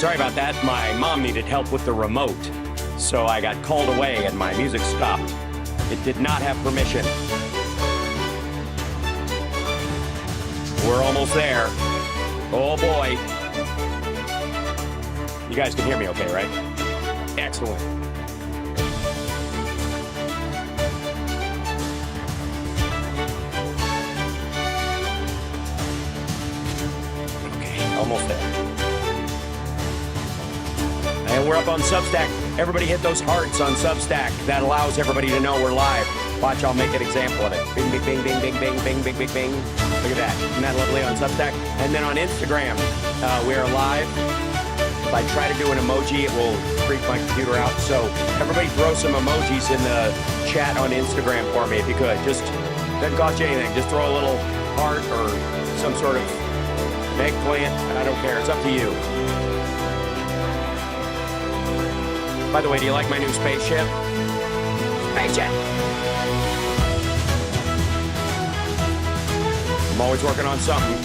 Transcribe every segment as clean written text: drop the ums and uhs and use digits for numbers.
Sorry about that. My mom needed help with the remote, so I got called away and my music stopped. It did not have permission. We're almost there. Oh boy. You guys can hear me okay, right? Excellent. Okay, almost there. And we're up on Substack. Everybody hit those hearts on Substack. That allows everybody to know we're live. Watch, I'll make an example of it. Bing, bing, bing, bing, bing, bing, bing, bing, bing, bing. Look at that. Isn't that lovely on Substack? And then on Instagram, we are live. If I try to do an emoji, it will freak my computer out. So everybody throw some emojis in the chat on Instagram for me if you could. Just doesn't cost you anything. Just throw a little heart or some sort of eggplant. I don't care. It's up to you. By the way, do you like my new spaceship? Spaceship! I'm always working on something.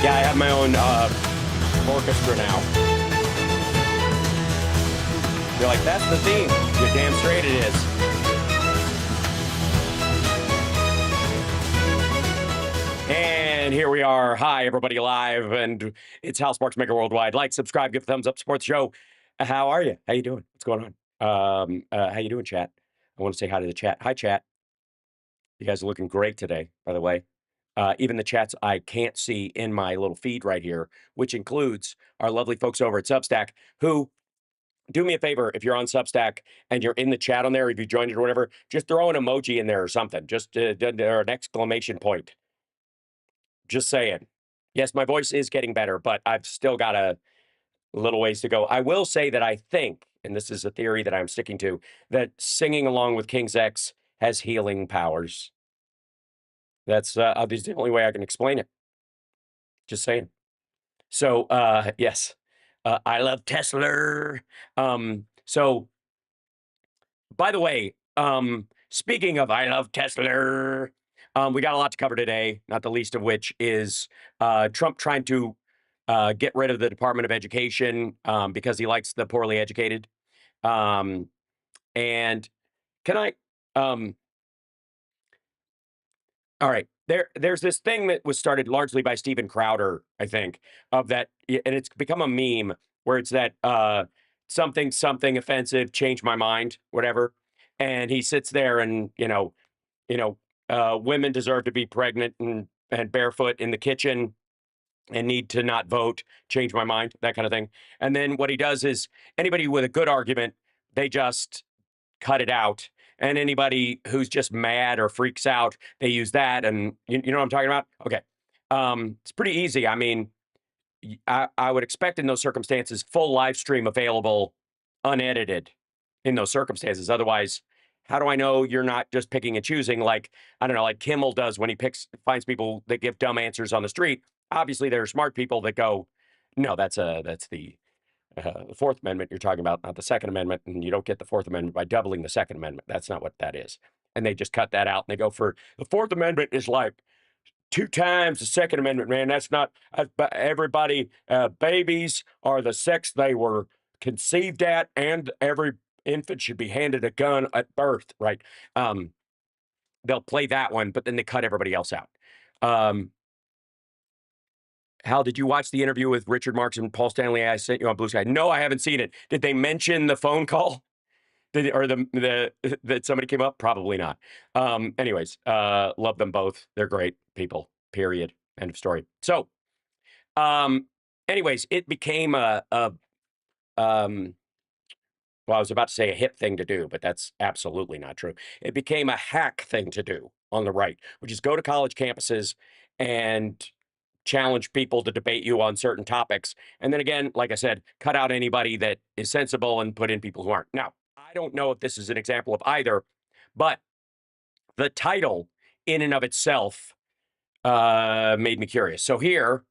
Yeah, I have my own orchestra now. You're like, that's the theme. You're damn straight it is. And here we are. Hi, everybody live. And it's House Sparks Megaworldwide. Like, subscribe, give a thumbs up, support the show. How are you? How you doing? What's going on? How you doing, chat? I want to say hi to the chat. Hi, chat. You guys are looking great today, by the way. Even the chats I can't see in my little feed right here, which includes our lovely folks over at Substack, who... do me a favor, if you're on Substack and you're in the chat on there, if you joined it or whatever, just throw an emoji in there or something. Just or an exclamation point. Just saying. Yes, my voice is getting better, but I've still got a little ways to go. I will say that I think, and this is a theory that I'm sticking to, that singing along with King's X has healing powers. That's the only way I can explain it. Just saying. So, yes. I love Tesla. So, by the way, speaking of I love Tesla, we got a lot to cover today, not the least of which is Trump trying to get rid of the Department of Education because he likes the poorly educated. And can I... all right. There's this thing that was started largely by Steven Crowder, I think, of that, and it's become a meme where it's that something offensive, change my mind, whatever. And he sits there and, women deserve to be pregnant and barefoot in the kitchen and need to not vote, change my mind, that kind of thing. And then what he does is anybody with a good argument, they just cut it out. And anybody who's just mad or freaks out, they use that. And you know what I'm talking about? Okay. It's pretty easy. I mean, I would expect in those circumstances, full live stream available, unedited in those circumstances. Otherwise, how do I know you're not just picking and choosing like, I don't know, like Kimmel does when he finds people that give dumb answers on the street? Obviously, there are smart people that go, no, that's the Fourth Amendment you're talking about, not the Second Amendment, and you don't get the Fourth Amendment by doubling the Second Amendment. That's not what that is. And they just cut that out, and they go for, the Fourth Amendment is like 2 times the Second Amendment, man. That's not, everybody, babies are the sex they were conceived at, and every infant should be handed a gun at birth, right? They'll play that one, but then they cut everybody else out. Hal, did you watch the interview with Richard Marks and Paul Stanley I sent you on Blue Sky? No, I haven't seen it. Did they mention the phone call? Or that somebody came up? Probably not. Anyways, love them both. They're great people, period. End of story. So, anyways, it became well, I was about to say a hip thing to do, but that's absolutely not true. It became a hack thing to do on the right, which is go to college campuses and challenge people to debate you on certain topics. And then again, like I said, cut out anybody that is sensible and put in people who aren't. Now, I don't know if this is an example of either, but the title in and of itself made me curious. So here,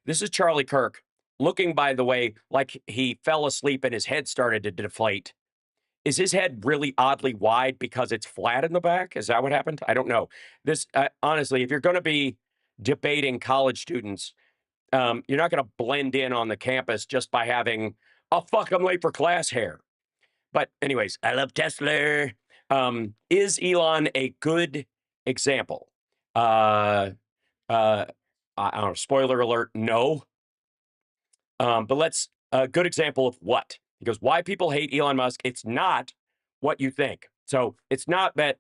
this is Charlie Kirk looking, by the way, like he fell asleep and his head started to deflate. Is his head really oddly wide because it's flat in the back? Is that what happened? I don't know. This honestly, if you're going to be debating college students, you're not going to blend in on the campus just by having "oh fuck, I'm late for class" hair. But anyways, I love Tesla. Is Elon a good example? I don't know. Spoiler alert: no. But let's a good example of what? He goes, why people hate Elon Musk. It's not what you think. So it's not that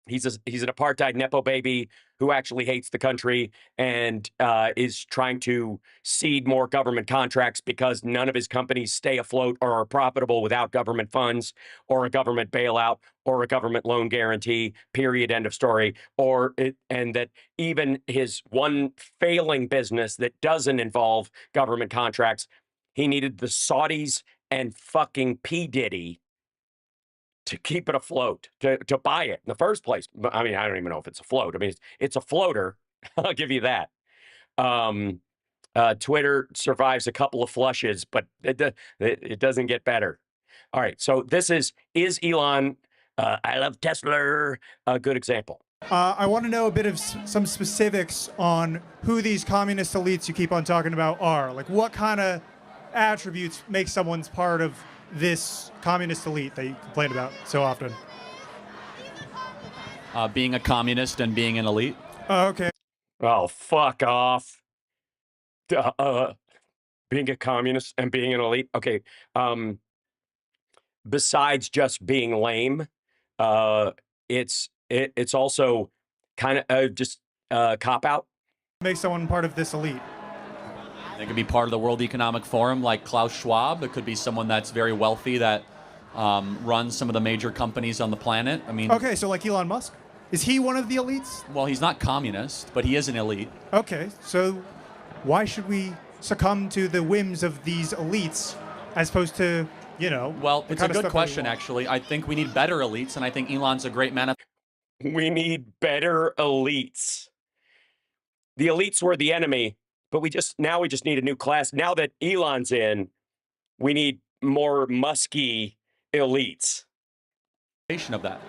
he's an apartheid nepo baby who actually hates the country and is trying to cede more government contracts because none of his companies stay afloat or are profitable without government funds or a government bailout or a government loan guarantee, period, end of story. And that even his one failing business that doesn't involve government contracts, he needed the Saudis and fucking P. Diddy to keep it afloat, to buy it in the first place. I mean, I don't even know if it's afloat. I mean, it's a floater. I'll give you that. Twitter survives a couple of flushes, but it doesn't get better. All right, so this is Elon, I love Tesla, a good example? I want to know a bit of some specifics on who these communist elites you keep on talking about are. Like, what kind of attributes make someone's part of this communist elite that you complain about so often? Being a communist and being an elite. Oh, okay. Oh, fuck off. Being a communist and being an elite. Okay. Besides just being lame, it's also kind of just cop out. Make someone part of this elite. They could be part of the World Economic Forum like Klaus Schwab. It could be someone that's very wealthy that runs some of the major companies on the planet. I mean, okay, so like Elon Musk. Is he one of the elites? Well, he's not communist, but he is an elite. Okay, so why should we succumb to the whims of these elites as opposed to, you know? Well, it's a good question, actually. I think we need better elites, and I think Elon's a great man. We need better elites. The elites were the enemy, but we just need a new class. Now that Elon's in, we need more musky elites. Of that.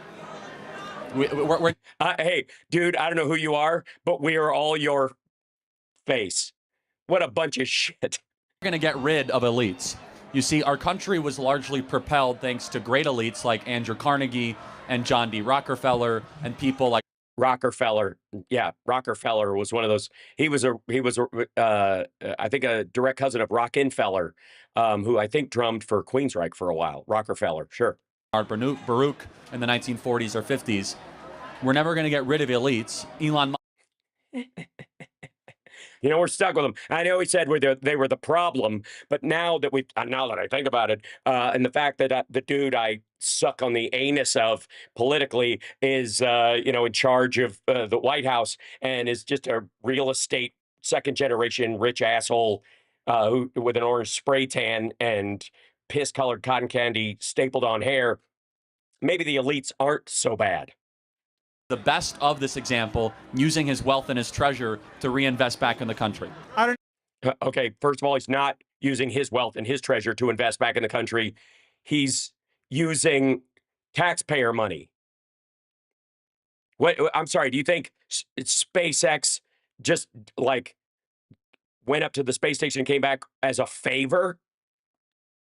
Hey, dude, I don't know who you are, but we are all your face. What a bunch of shit. We're going to get rid of elites. You see, our country was largely propelled thanks to great elites like Andrew Carnegie and John D. Rockefeller and people like Rockefeller. Yeah, Rockefeller was one of those. He was I think a direct cousin of Rockefeller, who I think drummed for Queensryche for a while. Rockefeller, sure. Baruch in the 1940s or 50s. We're never going to get rid of elites. Elon Musk. You know, we're stuck with them. I know he said they were the problem, but now that I think about it, and the fact that the dude I suck on the anus of politically is, in charge of the White House and is just a real estate second generation rich asshole with an orange spray tan and piss colored cotton candy stapled on hair. Maybe the elites aren't so bad. The best of this example, using his wealth and his treasure to reinvest back in the country. Okay, first of all, he's not using his wealth and his treasure to invest back in the country. He's using taxpayer money. What? I'm sorry, do you think SpaceX just like went up to the space station and came back as a favor?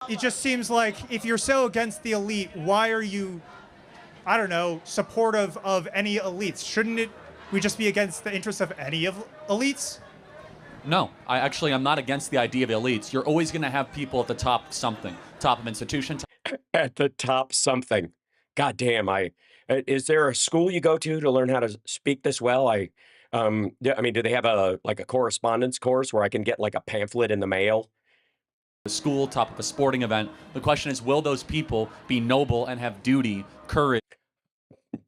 It just seems like if you're so against the elite, why are you, I don't know, supportive of any elites? Shouldn't we just be against the interests of any of elites? No, I'm not against the idea of elites. You're always going to have people at the top of something, top of institution. At the top something. God damn, is there a school you go to learn how to speak this well? Do they have a correspondence course where I can get like a pamphlet in the mail? The school, top of a sporting event. The question is, will those people be noble and have duty, courage?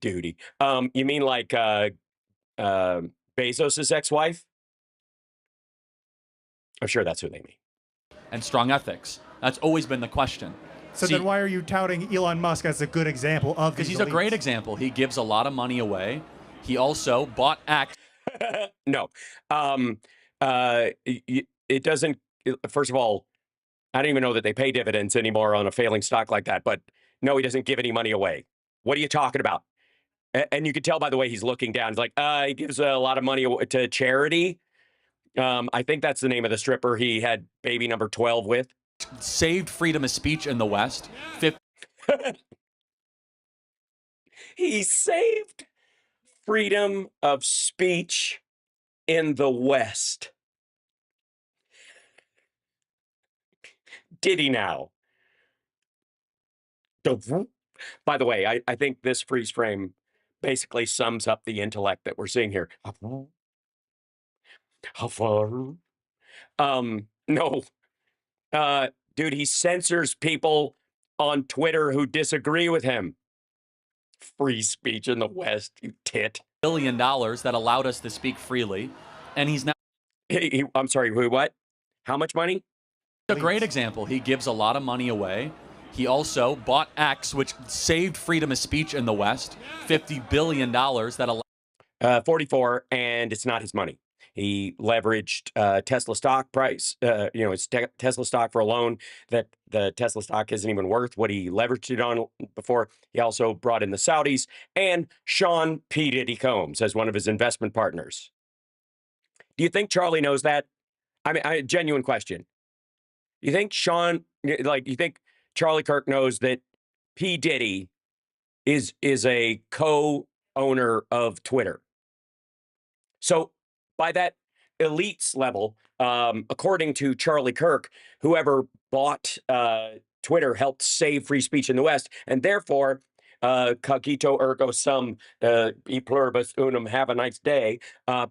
Duty. You mean like Bezos's ex-wife? I'm sure that's who they mean. And strong ethics. That's always been the question. So then why are you touting Elon Musk as a good example of these? Because he's a great example. He gives a lot of money away. He also bought No. It doesn't first of all, I don't even know that they pay dividends anymore on a failing stock like that. But no, he doesn't give any money away. What are you talking about? And you can tell by the way he's looking down. He's like, he gives a lot of money to charity. I think that's the name of the stripper he had baby number 12 with. Saved freedom of speech in the West. He saved freedom of speech in the West. Did he now? By the way, I think this freeze frame basically sums up the intellect that we're seeing here. No. Dude, he censors people on Twitter who disagree with him. Free speech in the West, you tit. $1 billion that allowed us to speak freely. And he's now. I'm sorry, what? How much money? A great example. He gives a lot of money away. He also bought X, which saved freedom of speech in the West. $50 billion that allowed. 44, and it's not his money. He leveraged Tesla stock price, it's Tesla stock for a loan that the Tesla stock isn't even worth what he leveraged it on before. He also brought in the Saudis and Sean P. Diddy Combs as one of his investment partners. Do you think Charlie knows that? I mean, genuine question. You think you think Charlie Kirk knows that P. Diddy is a co-owner of Twitter? So by that elites level, according to Charlie Kirk, whoever bought Twitter helped save free speech in the West, and therefore, cogito ergo sum, e pluribus unum, have a nice day.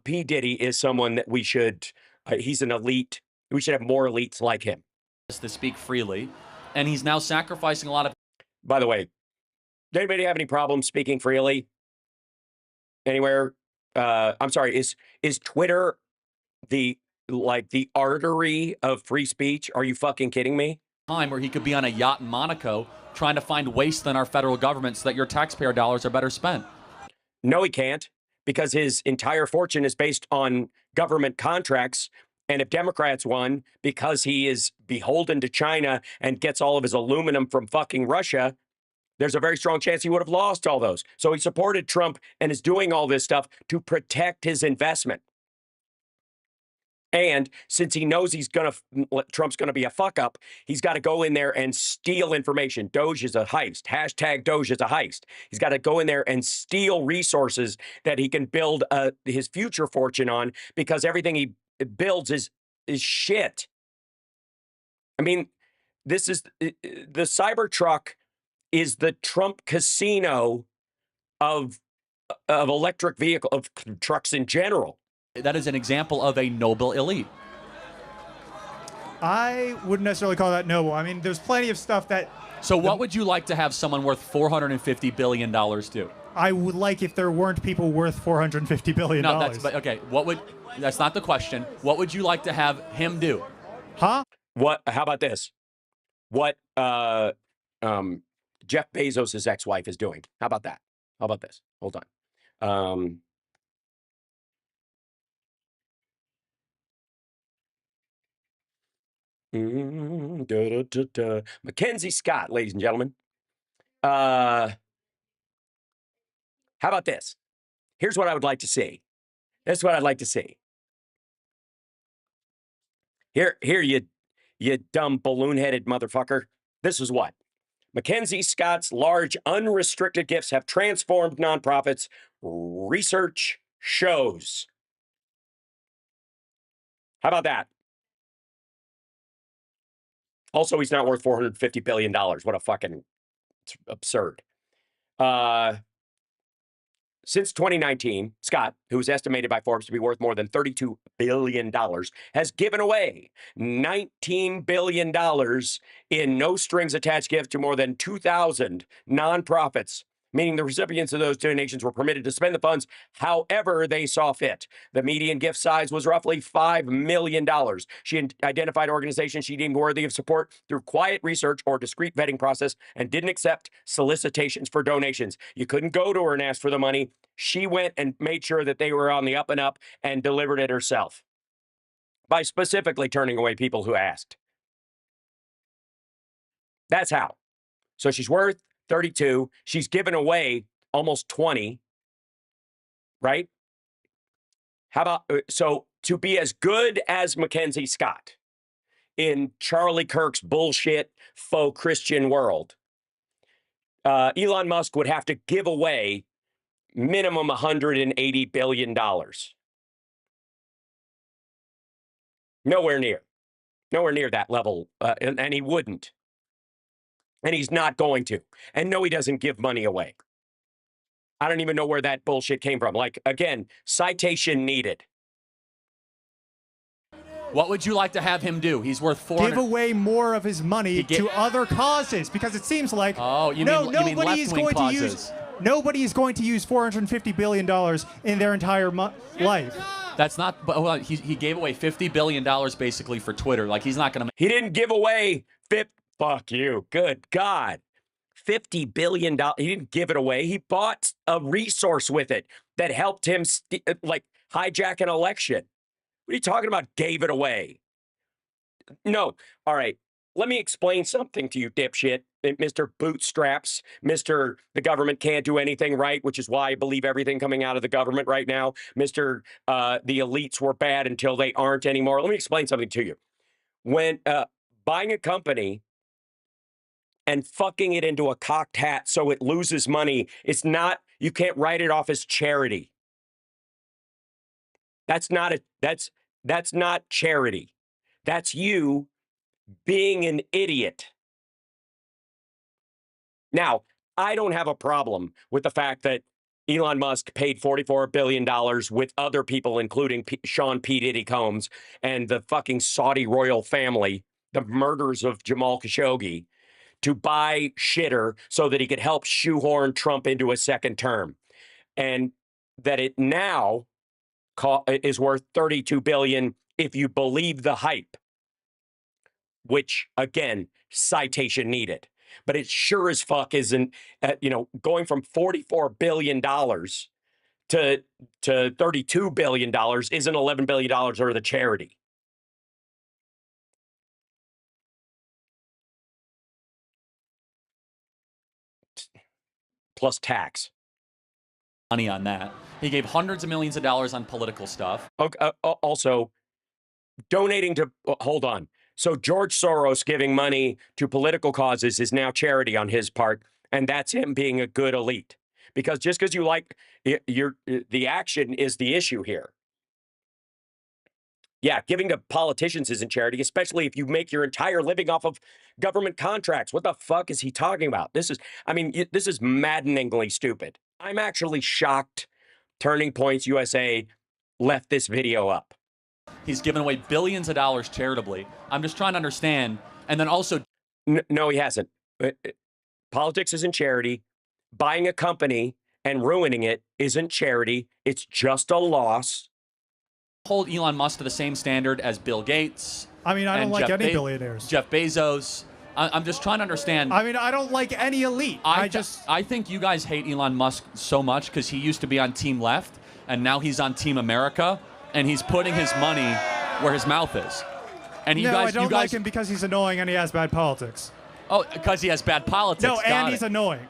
P. Diddy is someone that we should, he's an elite. We should have more elites like him. To speak freely, and he's now sacrificing a lot of. By the way, does anybody have any problem speaking freely anywhere? I'm sorry. Is Twitter the artery of free speech? Are you fucking kidding me? Time where he could be on a yacht in Monaco trying to find waste in our federal government so that your taxpayer dollars are better spent. No, he can't, because his entire fortune is based on government contracts. And if Democrats won, because he is beholden to China and gets all of his aluminum from fucking Russia, there's a very strong chance he would have lost all those. So he supported Trump and is doing all this stuff to protect his investment. And since he knows Trump's going to be a fuck up, he's got to go in there and steal information. Doge is a heist. Hashtag Doge is a heist. He's got to go in there and steal resources that he can build his future fortune on, because everything he builds is shit. I mean, this is the Cybertruck is the Trump casino of electric vehicle, of trucks in general. That is an example of a noble elite. I wouldn't necessarily call that noble. I mean, there's plenty of stuff that. So what would you like to have someone worth $450 billion do? I would like if there weren't people worth $450 billion. No, okay. That's not the question. What would you like to have him do? Huh? How about this? What Jeff Bezos' ex-wife is doing. How about that? How about this? Hold on. Mackenzie Scott, ladies and gentlemen. How about this? Here's what I would like to see. That's what I'd like to see. Here, you dumb balloon-headed motherfucker. This is what. Mackenzie Scott's large unrestricted gifts have transformed nonprofits. Research shows. How about that? Also, he's not worth $450 billion. What a fucking, it's absurd. Since 2019, Scott, who is estimated by Forbes to be worth more than $32 billion, has given away $19 billion in no-strings-attached gifts to more than 2,000 nonprofits, meaning the recipients of those donations were permitted to spend the funds however they saw fit. The median gift size was roughly $5 million. She identified organizations she deemed worthy of support through quiet research or discreet vetting process and didn't accept solicitations for donations. You couldn't go to her and ask for the money. She went and made sure that they were on the up and up and delivered it herself. by specifically turning away people who asked. That's how. So she's worth 32. She's given away almost 20, right? How about, so to be as good as Mackenzie Scott in Charlie Kirk's bullshit faux Christian world, Elon Musk would have to give away minimum $180 billion. Nowhere near that level, and he wouldn't. And he's not going to. And no, he doesn't give money away. I don't even know where that bullshit came from. Like, again, citation needed. What would you like to have him do? He's worth 400. Give away more of his money to other causes, because it seems like you mean left-wing causes. Nobody is going to use $450 billion in their entire life. That's not. But hold on, he gave away $50 billion basically for Twitter. Like, he's not going to. He didn't give away fuck you. Good God. $50 billion. He didn't give it away. He bought a resource with it that helped him hijack an election. What are you talking about? Gave it away? No. All right. Let me explain something to you, dipshit. Mr. Bootstraps, Mr. The government can't do anything right, which is why I believe everything coming out of the government right now. Mr. The elites were bad until they aren't anymore. Let me explain something to you. When buying a company and fucking it into a cocked hat so it loses money, it's not, you can't write it off as charity. That's not charity. That's you being an idiot. Now, I don't have a problem with the fact that Elon Musk paid $44 billion with other people, including Sean P. Diddy Combs and the fucking Saudi royal family, the murders of Jamal Khashoggi, to buy shitter so that he could help shoehorn Trump into a second term. And that it now is worth $32 billion if you believe the hype, which, again, citation needed. But it sure as fuck isn't, going from $44 billion to $32 billion isn't $11 billion worth of charity. Plus tax. Money on that. He gave hundreds of millions of dollars on political stuff. Okay, also, donating to, hold on. So George Soros giving money to political causes is now charity on his part, and that's him being a good elite. Because just because you like, the action is the issue here. Yeah, giving to politicians isn't charity, especially if you make your entire living off of government contracts. What the fuck is he talking about? This is maddeningly stupid. I'm actually shocked Turning Points USA left this video up. He's given away billions of dollars charitably. I'm just trying to understand. And then also... No, he hasn't. Politics isn't charity. Buying a company and ruining it isn't charity. It's just a loss. Hold Elon Musk to the same standard as Bill Gates. I mean, I don't like any billionaires. Jeff Bezos. I'm just trying to understand. I mean, I don't like any elite. I think you guys hate Elon Musk so much because he used to be on Team Left, and now he's on Team America, and he's putting his money where his mouth is. And I don't like him because he's annoying and he has bad politics. Oh, because he has bad politics. No, and he's annoying.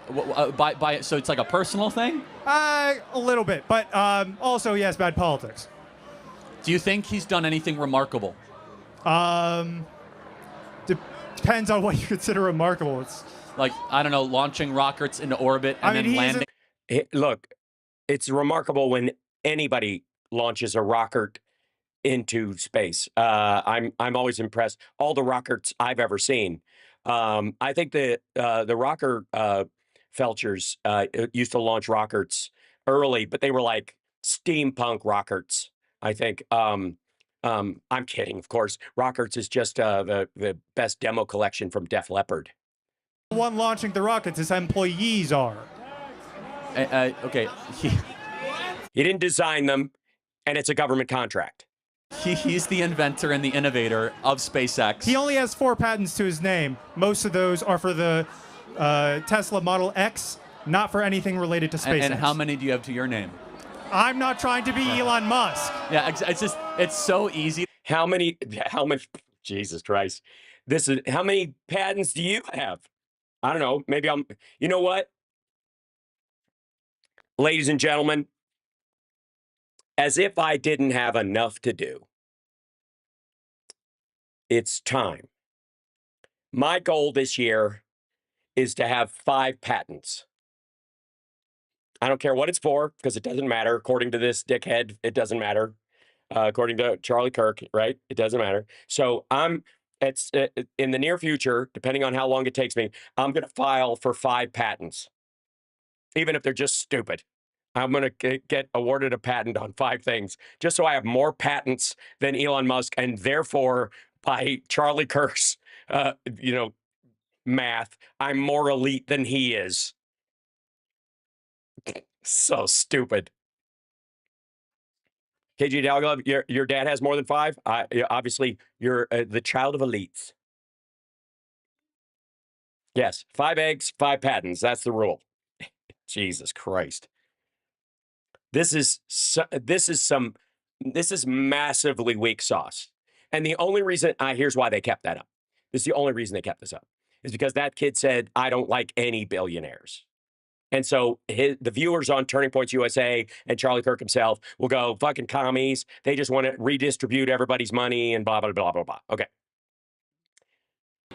So it's like a personal thing? A little bit, but also he has bad politics. Do you think he's done anything remarkable? Depends on what you consider remarkable. It's like, I don't know, launching rockets into orbit and then landing. Look, it's remarkable when anybody launches a rocket into space. I'm always impressed. All the rockets I've ever seen. I think the rocker Felchers used to launch rockets early, but they were like steampunk rockets, I think. I'm kidding, of course. Rockets is just the best demo collection from Def Leppard. The one launching the rockets, his employees are. Okay. He didn't design them, and it's a government contract. He's the inventor and the innovator of SpaceX. He only has 4 patents to his name. Most of those are for the Tesla Model X, not for anything related to SpaceX. And how many do you have to your name? I'm not trying to be Elon Musk. Yeah, it's so easy. How many, Jesus Christ. How many patents do you have? I don't know. Maybe you know what? Ladies and gentlemen, as if I didn't have enough to do, it's time. My goal this year is to have 5 patents. I don't care what it's for because it doesn't matter. According to this dickhead, it doesn't matter. According to Charlie Kirk, right? It doesn't matter. So it's in the near future, depending on how long it takes me, I'm going to file for 5 patents, even if they're just stupid. I'm going to get awarded a patent on 5 things just so I have more patents than Elon Musk, and therefore, by Charlie Kirk's, math, I'm more elite than he is. So stupid. KG Dalglove, your dad has more than 5. Obviously, you're the child of elites. Yes, 5 eggs, 5 patents. That's the rule. Jesus Christ. This is massively weak sauce. And the only reason here's why they kept that up. This is the only reason they kept this up is because that kid said, "I don't like any billionaires." And so the viewers on Turning Points USA and Charlie Kirk himself will go, "Fucking commies. They just want to redistribute everybody's money and blah, blah, blah, blah, blah." Okay.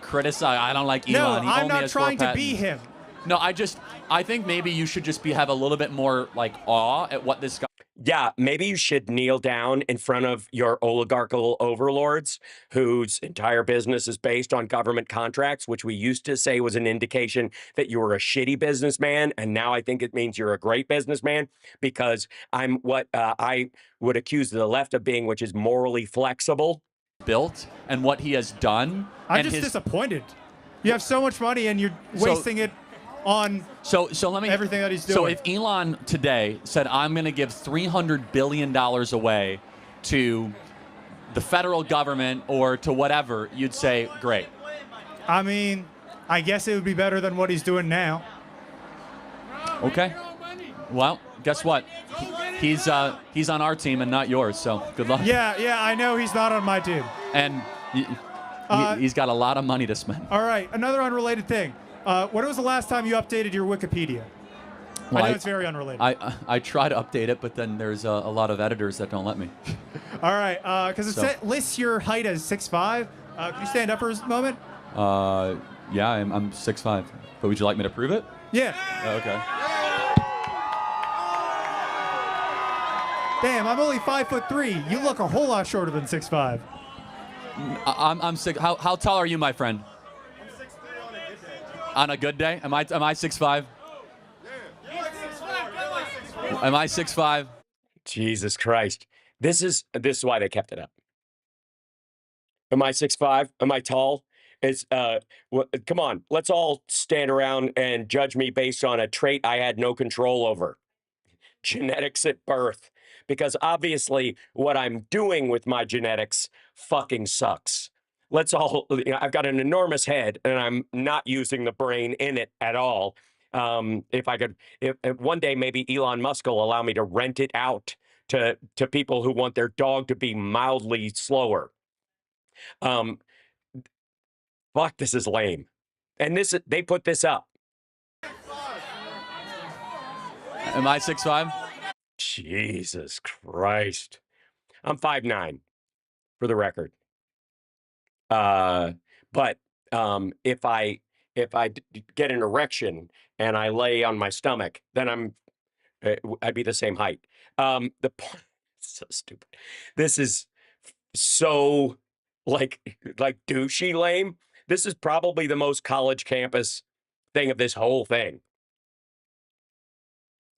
Criticize. I don't like No, Elon. He I'm only not has 4 trying to patents. be him. No, I think maybe you should just have a little bit more like awe at what this guy. Yeah, maybe you should kneel down in front of your oligarchical overlords whose entire business is based on government contracts, which we used to say was an indication that you were a shitty businessman. And now I think it means you're a great businessman because I'm what I would accuse the left of being, which is morally flexible. Built and what he has done. I'm and just disappointed. You have so much money and you're wasting it on so let me everything that he's doing. So if Elon today said, "I'm going to give $300 billion away to the federal government or to whatever," you'd say, great. I mean, I guess it would be better than what he's doing now. Okay. Well, guess what? He's on our team and not yours, so good luck. Yeah, I know he's not on my team. And he's got a lot of money to spend. All right, another unrelated thing. When was the last time you updated your Wikipedia? Well, I know it's very unrelated. I try to update it, but then there's a lot of editors that don't let me. All right, because it lists your height as 6'5". Can you stand up for a moment? Yeah, I'm 6'5". But would you like me to prove it? Yeah. Okay. Damn, I'm only 5'3". You look a whole lot shorter than 6'5". I'm 6. How tall are you, my friend? On a good day? Am I 6'5"? Am I 6'5"? Jesus Christ. This is why they kept it up. Am I 6'5"? Am I tall? Come on, let's all stand around and judge me based on a trait I had no control over. Genetics at birth. Because obviously what I'm doing with my genetics fucking sucks. I've got an enormous head and I'm not using the brain in it at all. If one day maybe Elon Musk will allow me to rent it out to people who want their dog to be mildly slower. Fuck, this is lame. And they put this up. Am I 6'5"? Jesus Christ. I'm 5'9", for the record. But if I get an erection and I lay on my stomach, then I'd be the same height. The point, so stupid. This is so like douchey lame. This is probably the most college campus thing of this whole thing.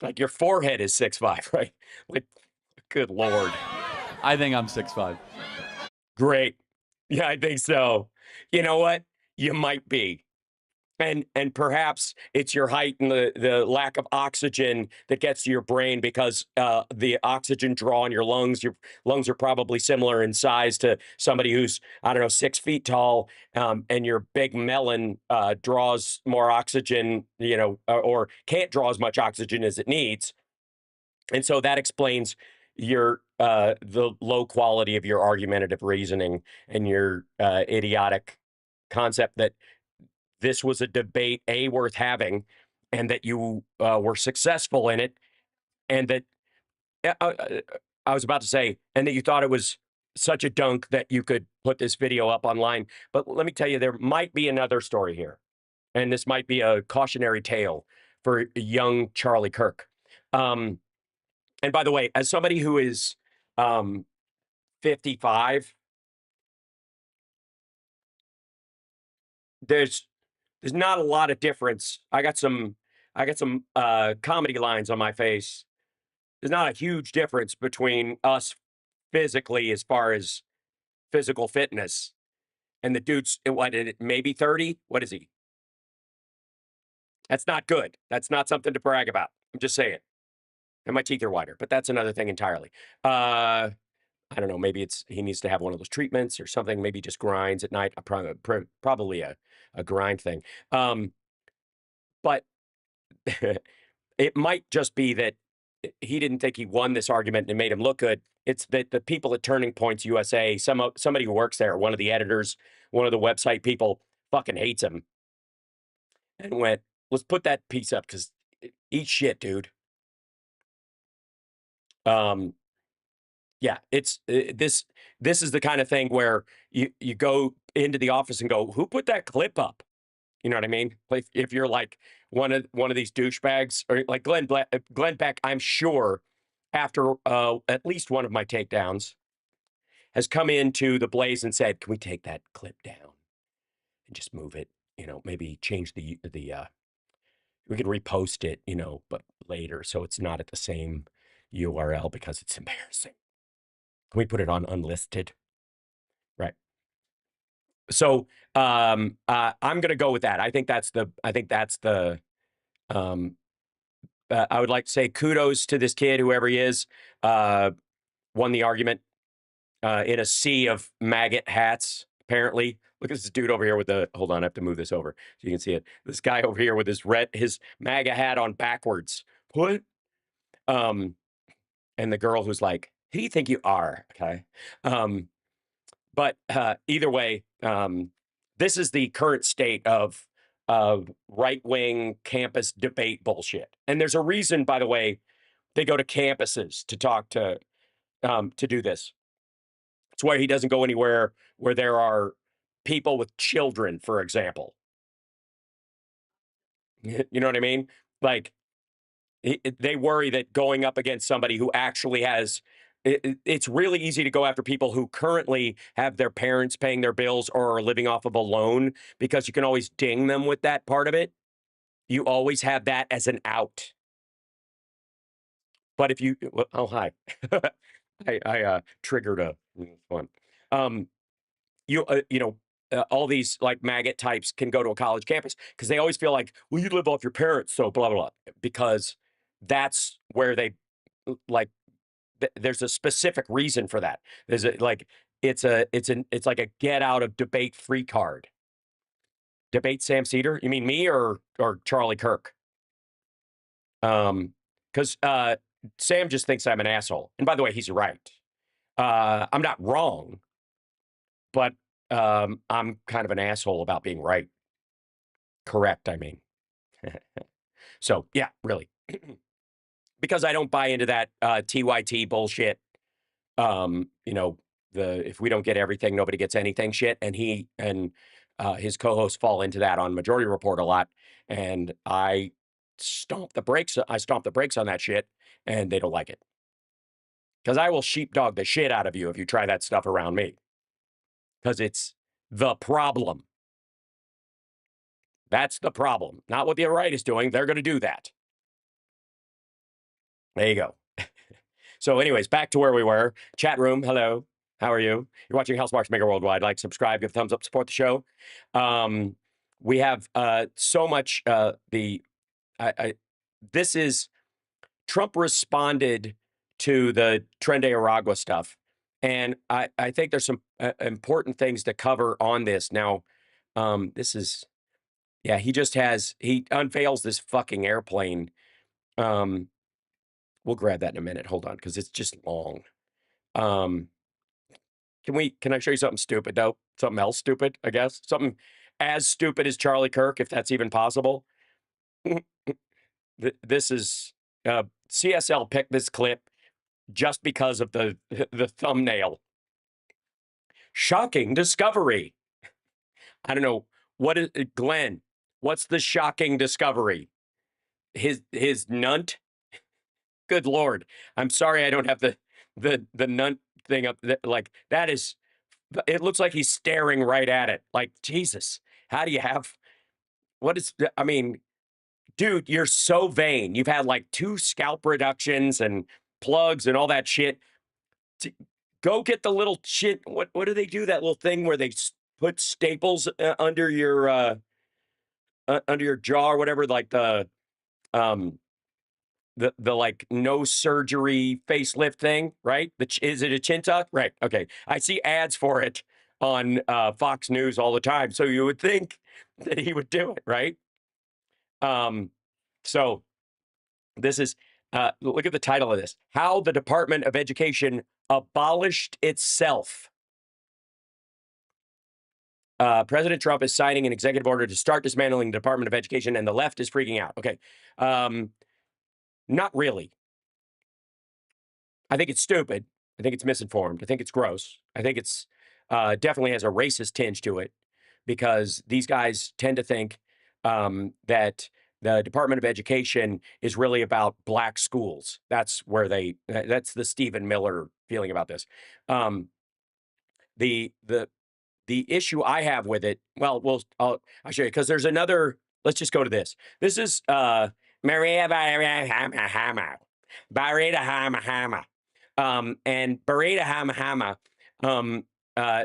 Like your forehead is 6'5", right? Like, good Lord. I think I'm 6'5". Great. Yeah, I think so. You know what? You might be. And perhaps it's your height and the lack of oxygen that gets to your brain because the oxygen draw in your lungs are probably similar in size to somebody who's, I don't know, 6 feet tall, and your big melon draws more oxygen, or can't draw as much oxygen as it needs. And so that explains your the low quality of your argumentative reasoning and your idiotic concept that this was a debate worth having, and that you were successful in it, and that I was about to say, and that you thought it was such a dunk that you could put this video up online. But let me tell you, there might be another story here, and this might be a cautionary tale for young Charlie Kirk. And by the way, as somebody who is 55, there's not a lot of difference. I got some comedy lines on my face. There's not a huge difference between us physically as far as physical fitness and the dude's what, maybe 30? What is he? That's not good. That's not something to brag about. I'm just saying. And my teeth are whiter, but that's another thing entirely. I don't know. Maybe he needs to have one of those treatments or something. Maybe just grinds at night. Probably a grind thing. But it might just be that he didn't think he won this argument and it made him look good. It's that the people at Turning Points USA, somebody who works there, one of the editors, one of the website people, fucking hates him, and went, "Let's put that piece up because eat shit, dude." Yeah, it's this. This is the kind of thing where you go into the office and go, "Who put that clip up?" You know what I mean? Like if you're like one of these douchebags, or like Glenn Beck, I'm sure after at least one of my takedowns has come into the Blaze and said, "Can we take that clip down and just move it? You know, maybe change the we could repost it, you know, but later so it's not at the same URL because it's embarrassing. Can we put it on unlisted?" Right. So I'm gonna go with that. I think that's the um I would like to say kudos to this kid, whoever he is, won the argument in a sea of maggot hats, apparently. Look at this dude over here with the, hold on, I have to move this over so you can see it. This guy over here with his MAGA hat on backwards. What? And the girl who's like, "Who do you think you are?" Okay. But either way, this is the current state of right-wing campus debate bullshit. And there's a reason, by the way, they go to campuses to talk to do this. It's why he doesn't go anywhere where there are people with children, for example. You know what I mean? Like, they worry that going up against somebody who actually has it's really easy to go after people who currently have their parents paying their bills or are living off of a loan, because you can always ding them with that part of it. You always have that as an out. But if you, oh, hi. I triggered a one. You know, all these like maggot types can go to a college campus because they always feel like, well, you live off your parents, so blah blah blah, because that's where they like. There's a specific reason for that. There's a like it's like a get out of debate free card. Debate Sam Cedar? You mean me or Charlie Kirk? Because Sam just thinks I'm an asshole. And by the way, he's right. I'm not wrong, but I'm kind of an asshole about being right. Correct, I mean. So yeah, really. Because I don't buy into that TYT bullshit. You know, if we don't get everything, nobody gets anything shit. And he and his co-hosts fall into that on Majority Report a lot. And I stomp the brakes on that shit, and they don't like it. Because I will sheepdog the shit out of you if you try that stuff around me. Because it's the problem. That's the problem. Not what the right is doing. They're going to do that. There you go. So anyways, back to where we were. Chat room, hello. How are you? You're watching Housemarks Megaworldwide. Like, subscribe, give a thumbs up, support the show. We have so much this is Trump responded to the Tren de Aragua stuff. And I think there's some important things to cover on this. Now, this is, yeah, he unveils this fucking airplane. We'll grab that in a minute. Hold on, because it's just long. Can I show you something stupid though? Something else stupid, I guess. Something as stupid as Charlie Kirk, if that's even possible. This is CSL picked this clip just because of the thumbnail. Shocking discovery. I don't know what is Glenn. What's the shocking discovery? His nunt. Good Lord. I'm sorry I don't have the nunt thing up. Like that is. It looks like he's staring right at it. Like Jesus. How do you have? What is? I mean, dude, you're so vain. You've had like 2 scalp reductions and plugs and all that shit. Go get the little shit. What do they do? That little thing where they put staples under your jaw or whatever, like the like no surgery facelift thing, right? Is it a chin tuck? Right. Okay. I see ads for it on Fox News all the time. So you would think that he would do it, right? So this is look at the title of this: How the Department of Education Abolished Itself. President Trump is signing an executive order to start dismantling the Department of Education, and the left is freaking out. Okay. Not really. I think it's stupid. I think it's misinformed. I think it's gross. I think it's definitely has a racist tinge to it, because these guys tend to think that the Department of Education is really about black schools. That's where that's the Stephen Miller feeling about this. The issue I have with it, well, I'll show you, because there's another. Let's just go to this. This is Maria Barita Hama. And Barita Hama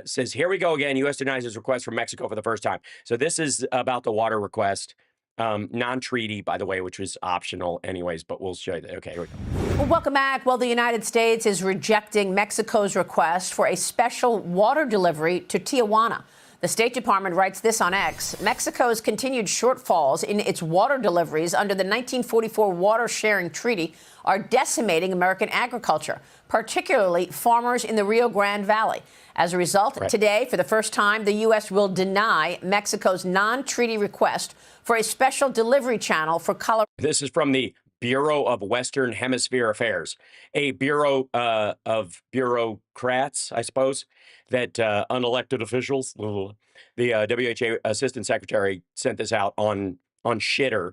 says, here we go again. U.S. denies his request from Mexico for the first time. So this is about the water request, non-treaty, by the way, which was optional anyways, but we'll show you that. Okay, here we go. Well, welcome back. Well, the United States is rejecting Mexico's request for a special water delivery to Tijuana. The State Department writes this on X: Mexico's continued shortfalls in its water deliveries under the 1944 Water Sharing Treaty are decimating American agriculture, particularly farmers in the Rio Grande Valley. As a result, today, for the first time, the U.S. will deny Mexico's non-treaty request for a special delivery channel for Colorado. This is from the Bureau of Western Hemisphere Affairs, a bureau of bureaucrats, I suppose, that unelected officials. The WHO Assistant Secretary sent this out on Shitter.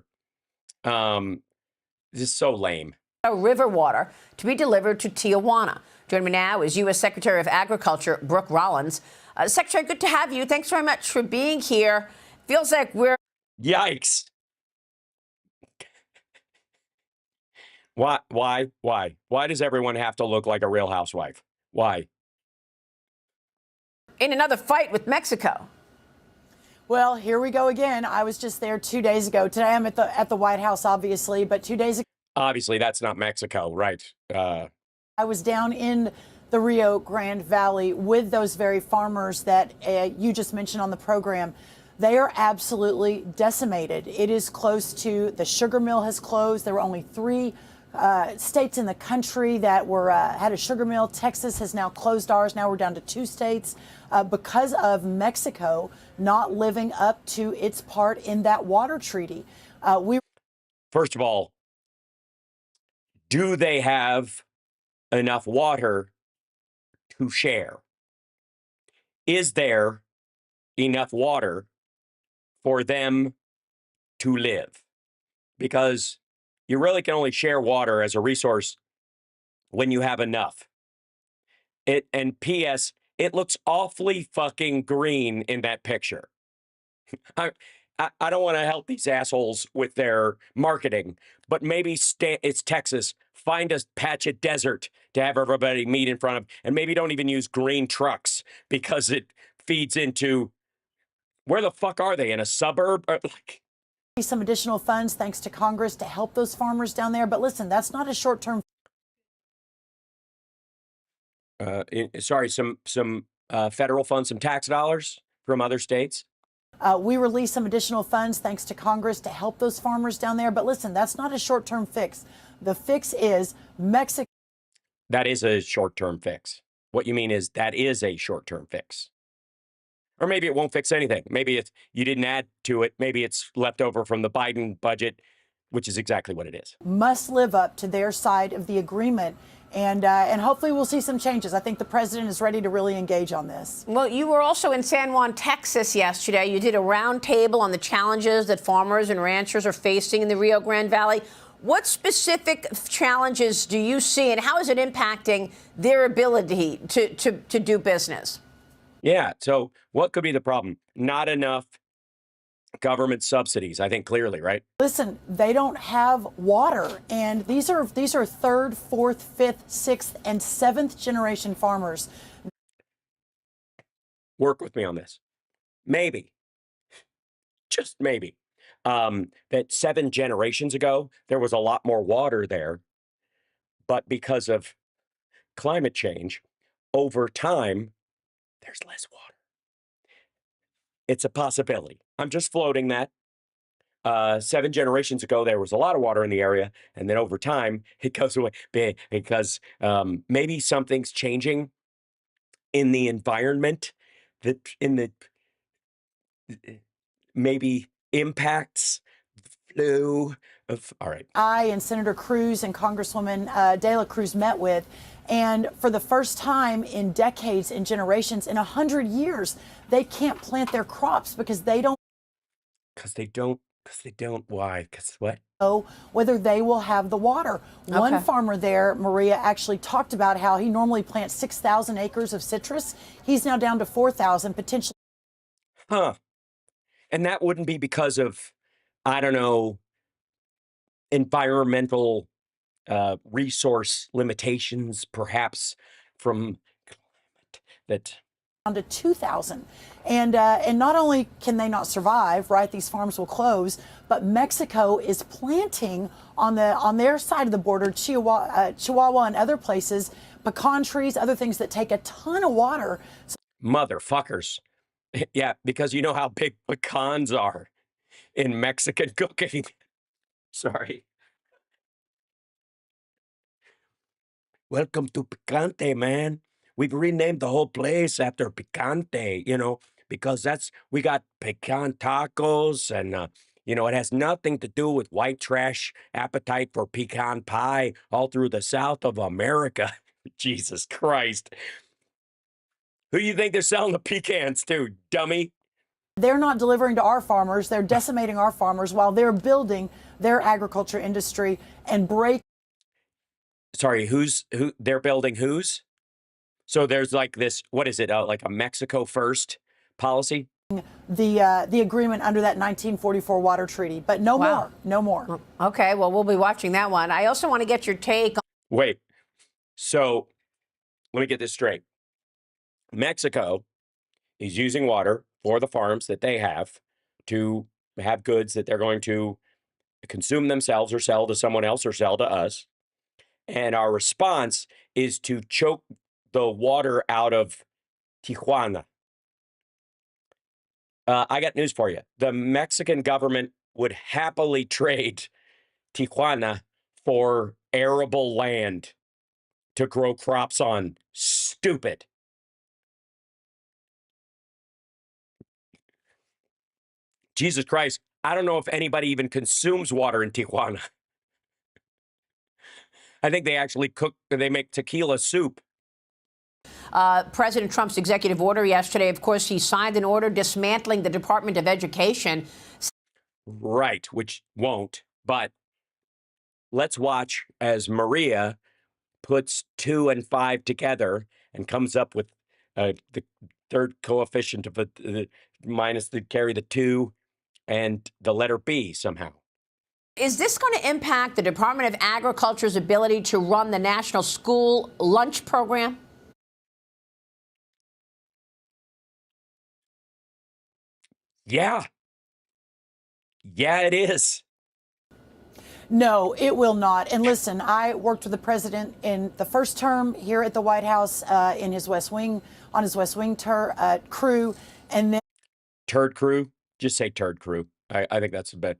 This is so lame. River water to be delivered to Tijuana. Joining me now is U.S. Secretary of Agriculture Brooke Rollins. Secretary, good to have you. Thanks very much for being here. Feels like we're... Yikes. Why does everyone have to look like a Real Housewife? Why? in another fight with Mexico. Well, here we go again. I was just there 2 days ago. Today I'm at the White House, obviously, but 2 days ago. Obviously, that's not Mexico, right? I was down in the Rio Grande Valley with those very farmers that you just mentioned on the program. They are absolutely decimated. It is close to, the sugar mill has closed. There were only 3 states in the country that were had a sugar mill. Texas has now closed ours. Now we're down to 2 states because of Mexico not living up to its part in that water treaty. First of all, do they have enough water to share? Is there enough water for them to live? Because you really can only share water as a resource when you have enough. And P.S., it looks awfully fucking green in that picture. I don't want to help these assholes with their marketing, but maybe it's Texas. Find a patch of desert to have everybody meet in front of, and maybe don't even use green trucks because it feeds into, where the fuck are they, in a suburb? Some additional funds thanks to Congress to help those farmers down there. But listen, that's not a short-term. Sorry, some federal funds, some tax dollars from other states. We released some additional funds thanks to Congress to help those farmers down there. But listen, that's not a short-term fix. The fix is Mexico. That is a short-term fix. What you mean is that is a short-term fix. Or maybe it won't fix anything. Maybe it's you didn't add to it. Maybe it's left over from the Biden budget, which is exactly what it is. Must live up to their side of the agreement. And hopefully we'll see some changes. I think the president is ready to really engage on this. Well, you were also in San Juan, Texas yesterday. You did a roundtable on the challenges that farmers and ranchers are facing in the Rio Grande Valley. What specific challenges do you see, and how is it impacting their ability to do business? Yeah. So what could be the problem? Not enough government subsidies, I think clearly, right? Listen, they don't have water, and these are third, fourth, fifth, sixth, and seventh generation farmers. Work with me on this. Maybe, just maybe, that 7 generations ago, there was a lot more water there, but because of climate change, over time, there's less water. It's a possibility. I'm just floating that. 7 generations ago, there was a lot of water in the area, and then over time, it goes away because maybe something's changing in the environment that maybe impacts flu. All right. I and Senator Cruz and Congresswoman De La Cruz met with, and for the first time in decades, in generations, in 100 years, they can't plant their crops because they don't. Why? Because what? Know whether they will have the water. Okay. One farmer there, Maria, actually talked about how he normally plants 6,000 acres of citrus. He's now down to 4,000, potentially. Huh. And that wouldn't be because of, I don't know, environmental resource limitations, perhaps from climate that. Down to 2,000. And not only can they not survive, right, these farms will close, but Mexico is planting on their side of the border, Chihuahua and other places, pecan trees, other things that take a ton of water. Motherfuckers. Yeah, because you know how big pecans are in Mexican cooking. Sorry. Welcome to Picante, man. We've renamed the whole place after Picante, because we got pecan tacos and, it has nothing to do with white trash appetite for pecan pie all through the South of America. Jesus Christ. Who do you think they're selling the pecans to, dummy? They're not delivering to our farmers. They're decimating our farmers while they're building their agriculture industry and Sorry, who they're building whose? So there's like this, what is it, like a Mexico first policy? the agreement under that 1944 water treaty, but no more, no more. Okay, well, we'll be watching that one. I also want to get your take on. Wait, so let me get this straight. Mexico is using water for the farms that they have to have goods that they're going to consume themselves or sell to someone else or sell to us. And our response is to choke the water out of Tijuana. I got news for you. The Mexican government would happily trade Tijuana for arable land to grow crops on. Stupid. Jesus Christ. I don't know if anybody even consumes water in Tijuana. I think they make tequila soup. President Trump's executive order yesterday, of course, he signed an order dismantling the Department of Education. Right, which won't. But let's watch as Maria puts 2 and 5 together and comes up with the third coefficient of minus carry the 2 and the letter B somehow. Is this going to impact the Department of Agriculture's ability to run the National School Lunch Program? Yeah. Yeah, it is. No, it will not. And listen, I worked with the president in the first term here at the White House in his West Wing, on his West Wing crew, and then Turd crew. Just say turd crew. I think that's a bit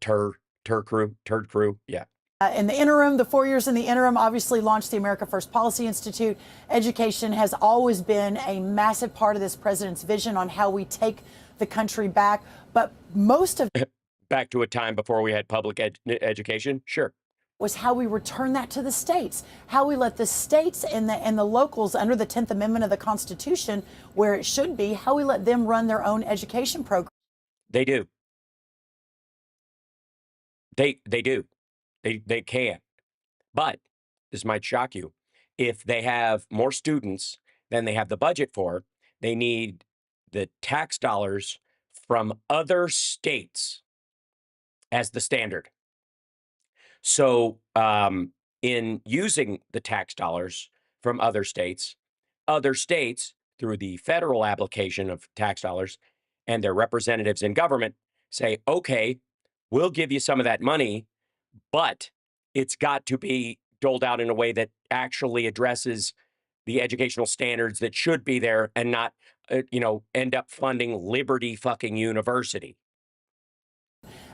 turd crew. Yeah. In the interim, the 4 years in the interim, obviously launched the America First Policy Institute. Education has always been a massive part of this president's vision on how we take the country back. But most of back to a time before we had public education? Sure. Was how we return that to the states, how we let the states and the locals under the 10th Amendment of the Constitution, where it should be, how we let them run their own education program. They do. They do. They can. But this might shock you. If they have more students than they have the budget for, they need the tax dollars from other states as the standard. So in using the tax dollars from other states, through the federal application of tax dollars and their representatives in government say, okay, we'll give you some of that money, but it's got to be doled out in a way that actually addresses the educational standards that should be there and not, end up funding Liberty fucking University.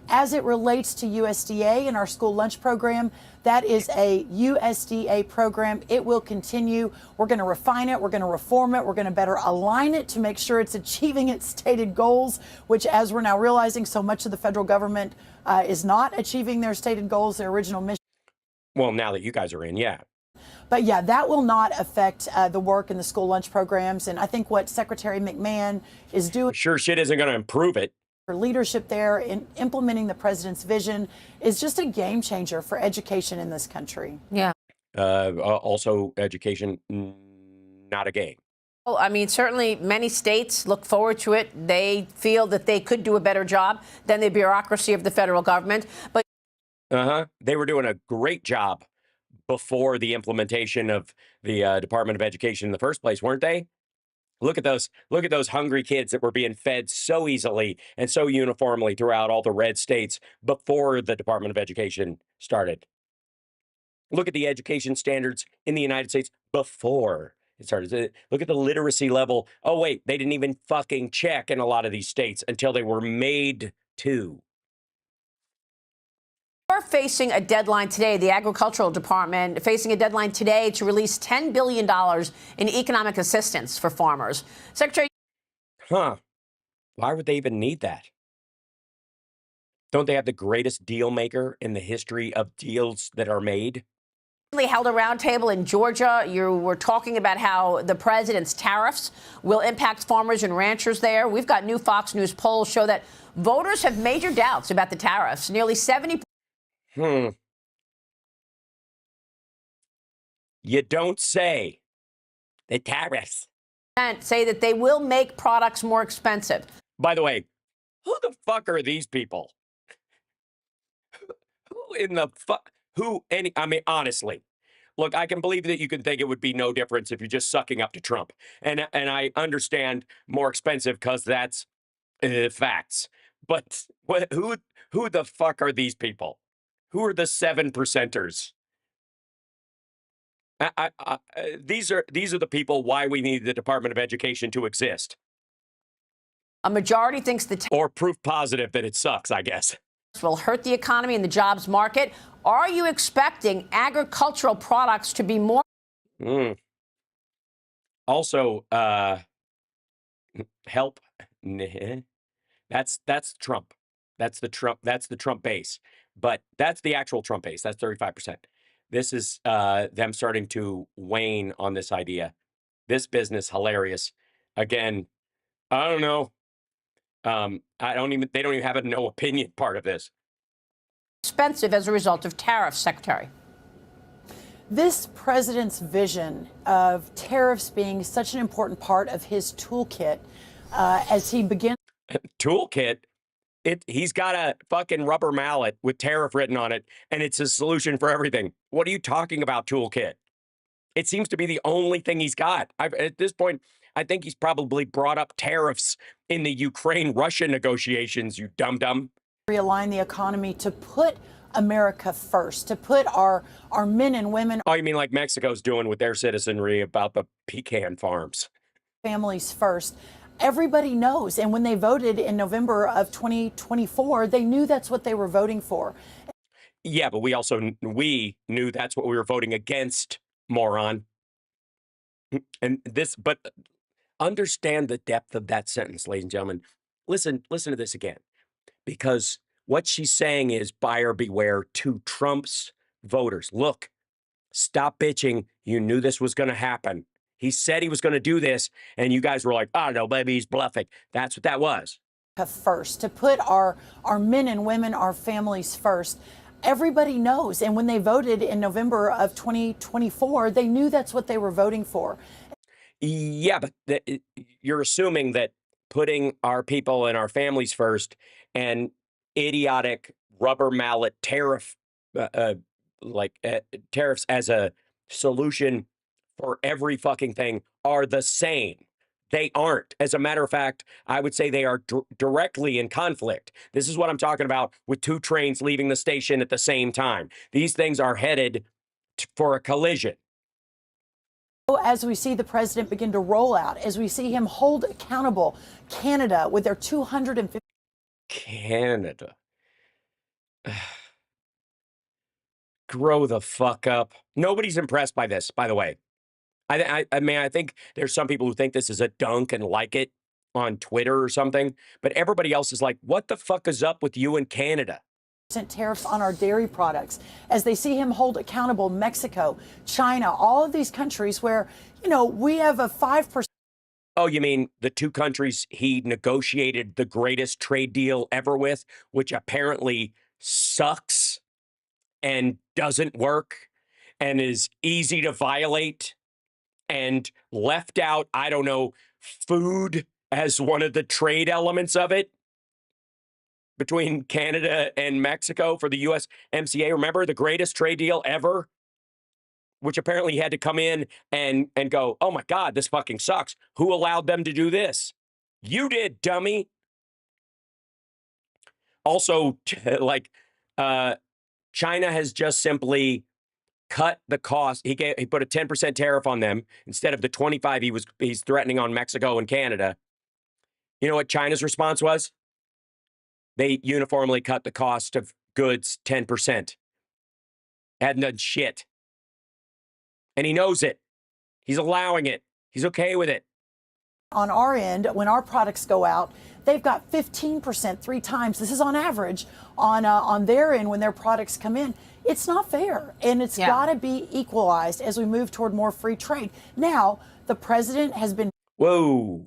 As it relates to USDA and our school lunch program, that is a USDA program. It will continue. We're going to refine it. We're going to reform it. We're going to better align it to make sure it's achieving its stated goals, which, as we're now realizing, so much of the federal government is not achieving their stated goals, their original mission. Well, now that you guys are in, yeah. But yeah, that will not affect the work in the school lunch programs. And I think what Secretary McMahon is doing. Sure shit isn't going to improve it. Her leadership there in implementing the president's vision is just a game changer for education in this country. Yeah. Also, education, not a game. Well, I mean, certainly many states look forward to it. They feel that they could do a better job than the bureaucracy of the federal government. But they were doing a great job before the implementation of the Department of Education in the first place, weren't they? Look at those hungry kids that were being fed so easily and so uniformly throughout all the red states before the Department of Education started. Look at the education standards in the United States before it started. Look at the literacy level. Oh, wait, they didn't even fucking check in a lot of these states until they were made to. We're facing a deadline today, the Agricultural Department facing a deadline today to release $10 billion in economic assistance for farmers. Secretary. Why would they even need that? Don't they have the greatest deal maker in the history of deals that are made? Held a roundtable in Georgia. You were talking about how the president's tariffs will impact farmers and ranchers there. We've got new Fox News polls show that voters have major doubts about the tariffs. Nearly 70%. You don't say. The tariffs Say that they will make products more expensive. By the way, who the fuck are these people? Who in the fuck? I mean, honestly, look, I can believe that you can think it would be no difference if you're just sucking up to Trump. And I understand more expensive because that's facts. But who the fuck are these people? Who are the 7%ers? These are the people why we need the Department of Education to exist. A majority thinks or proof positive that it sucks, I guess. Will hurt the economy and the jobs market. Are you expecting agricultural products to be more? Also, help. That's Trump. That's the Trump base. But that's the actual Trump base. That's 35%. This is them starting to wane on this idea. This business, hilarious. Again, I don't know. They don't even have a no opinion part of this. Expensive as a result of tariffs, Secretary. This president's vision of tariffs being such an important part of his toolkit as he begins. Toolkit? He's got a fucking rubber mallet with tariff written on it, and it's a solution for everything. What are you talking about, toolkit? It seems to be the only thing he's got. At this point, I think he's probably brought up tariffs in the Ukraine-Russia negotiations, you dum-dum. Realign the economy to put America first, to put our men and women. Oh, you mean like Mexico's doing with their citizenry about the pecan farms? Families first. Everybody knows. And when they voted in November of 2024, they knew that's what they were voting for. Yeah, but we knew that's what we were voting against, moron. And but understand the depth of that sentence, ladies and gentlemen. Listen to this again, because what she's saying is buyer beware to Trump's voters. Look, stop bitching. You knew this was going to happen. He said he was going to do this, and you guys were like, oh, no, baby, he's bluffing. That's what that was. First, to put our men and women, our families first. Everybody knows, and when they voted in November of 2024, they knew that's what they were voting for. Yeah, but you're assuming that putting our people and our families first and idiotic rubber mallet tariffs as a solution for every fucking thing are the same. They aren't. As a matter of fact, I would say they are directly in conflict. This is what I'm talking about with two trains leaving the station at the same time. These things are headed for a collision. As we see the president begin to roll out, as we see him hold accountable Canada with their 250. Canada. Grow the fuck up. Nobody's impressed by this, by the way. I mean, I think there's some people who think this is a dunk and like it on Twitter or something, but everybody else is like, what the fuck is up with you in Canada? Tariffs on our dairy products, as they see him hold accountable Mexico, China, all of these countries where, you know, we have a 5%. Oh, you mean the two countries he negotiated the greatest trade deal ever with, which apparently sucks and doesn't work and is easy to violate and left out, I don't know, food as one of the trade elements of it between Canada and Mexico for the USMCA. Remember the greatest trade deal ever? Which apparently he had to come in and go, oh my God, this fucking sucks. Who allowed them to do this? You did, dummy. Also, China has just simply cut the cost. He put a 10% tariff on them instead of the 25 he's threatening on Mexico and Canada. You know what China's response was? They uniformly cut the cost of goods 10%. Hadn't done shit. And he knows it. He's allowing it. He's okay with it. On our end, when our products go out, they've got 15%, 3 times. This is on average on their end when their products come in. It's not fair, and it's got to be equalized as we move toward more free trade. Now, the president has been. Whoa.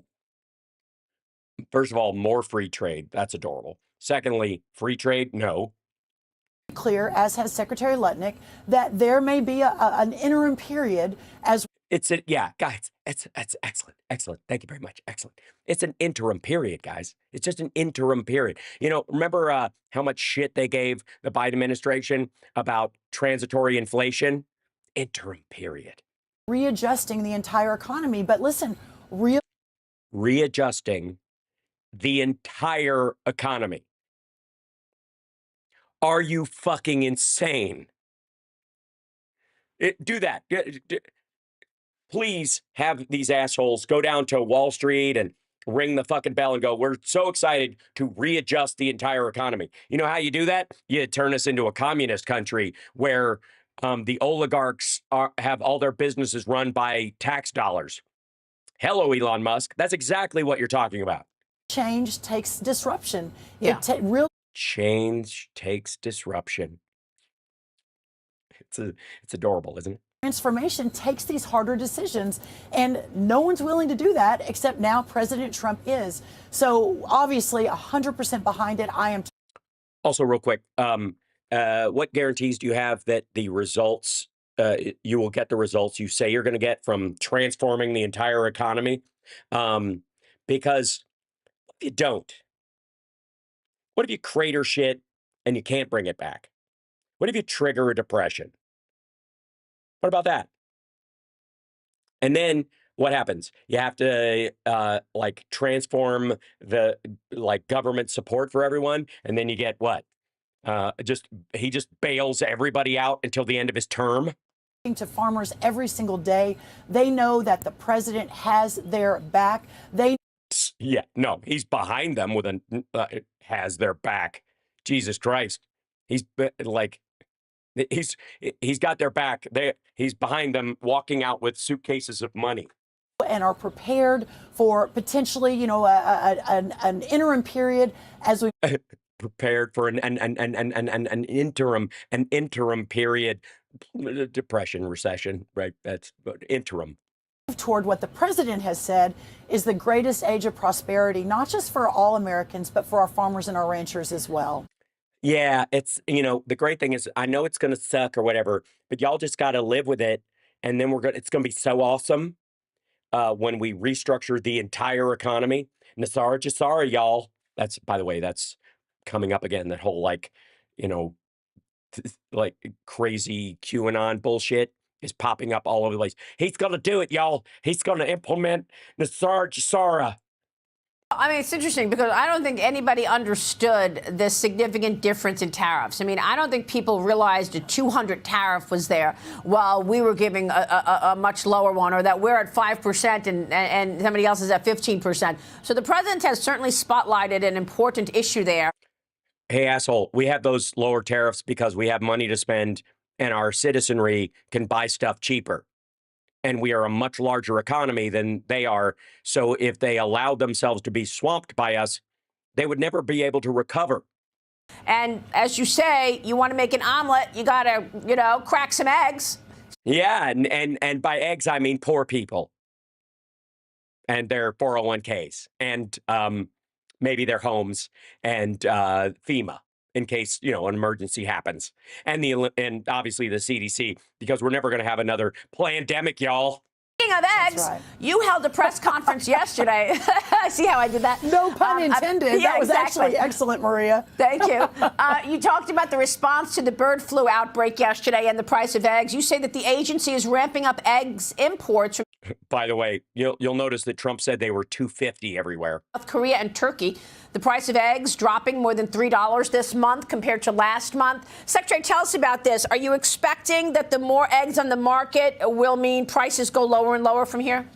First of all, more free trade. That's adorable. Secondly, free trade? No. Clear, as has Secretary Lutnick, that there may be an interim period as. Guys, it's excellent. Thank you very much. Excellent. It's an interim period, guys. It's just an interim period. You know, remember how much shit they gave the Biden administration about transitory inflation? Interim period. Readjusting the entire economy. But listen, readjusting the entire economy. Are you fucking insane? Do that. Please have these assholes go down to Wall Street and ring the fucking bell and go, we're so excited to readjust the entire economy. You know how you do that? You turn us into a communist country where the oligarchs have all their businesses run by tax dollars. Hello, Elon Musk. That's exactly what you're talking about. Change takes disruption. Yeah. Change takes disruption. It's adorable, isn't it? Transformation takes these harder decisions, and no one's willing to do that except now President Trump is. So obviously 100% behind it. I am. Also, real quick, what guarantees do you have that the results, you will get the results you say you're going to get from transforming the entire economy? Because if you don't, what if you crater shit and you can't bring it back? What if you trigger a depression? What about that? And then what happens? You have to transform the government support for everyone, and then you get what? He just bails everybody out until the end of his term. To farmers every single day, they know that the president has their back. He's behind them with has their back. Jesus Christ, he's like He's got their back. He's behind them, walking out with suitcases of money. And are prepared for potentially, you know, an interim period as we prepared for an interim period, depression, recession, right? That's interim. Toward what the president has said is the greatest age of prosperity, not just for all Americans, but for our farmers and our ranchers as well. Yeah, it's, you know, the great thing is I know it's going to suck or whatever, but y'all just got to live with it. And then it's going to be so awesome when we restructure the entire economy. Nasara Jasara, y'all. That's, by the way, that's coming up again. That whole, like, you know, like crazy QAnon bullshit is popping up all over the place. He's going to do it, y'all. He's going to implement Nasara Jasara. I mean, it's interesting because I don't think anybody understood the significant difference in tariffs. I mean, I don't think people realized a 200 tariff was there while we were giving a much lower one, or that we're at 5% and somebody else is at 15%. So the president has certainly spotlighted an important issue there. Hey, asshole, we have those lower tariffs because we have money to spend and our citizenry can buy stuff cheaper. And we are a much larger economy than they are. So if they allowed themselves to be swamped by us, they would never be able to recover. And as you say, you want to make an omelet, you got to, you know, crack some eggs. Yeah, and by eggs, I mean poor people. And their 401ks. And maybe their homes and FEMA in case, you know, an emergency happens. And obviously the CDC, because we're never going to have another pandemic, y'all. Speaking of eggs, right. You held a press conference yesterday. See how I did that? No pun intended. Yeah, that was exactly. Actually excellent, Maria. Thank you. You talked about the response to the bird flu outbreak yesterday and the price of eggs. You say that the agency is ramping up eggs imports. By the way, you'll notice that Trump said they were $2.50 everywhere. South Korea and Turkey. The price of eggs dropping more than $3 this month compared to last month. Secretary, tell us about this. Are you expecting that the more eggs on the market will mean prices go lower and lower from here?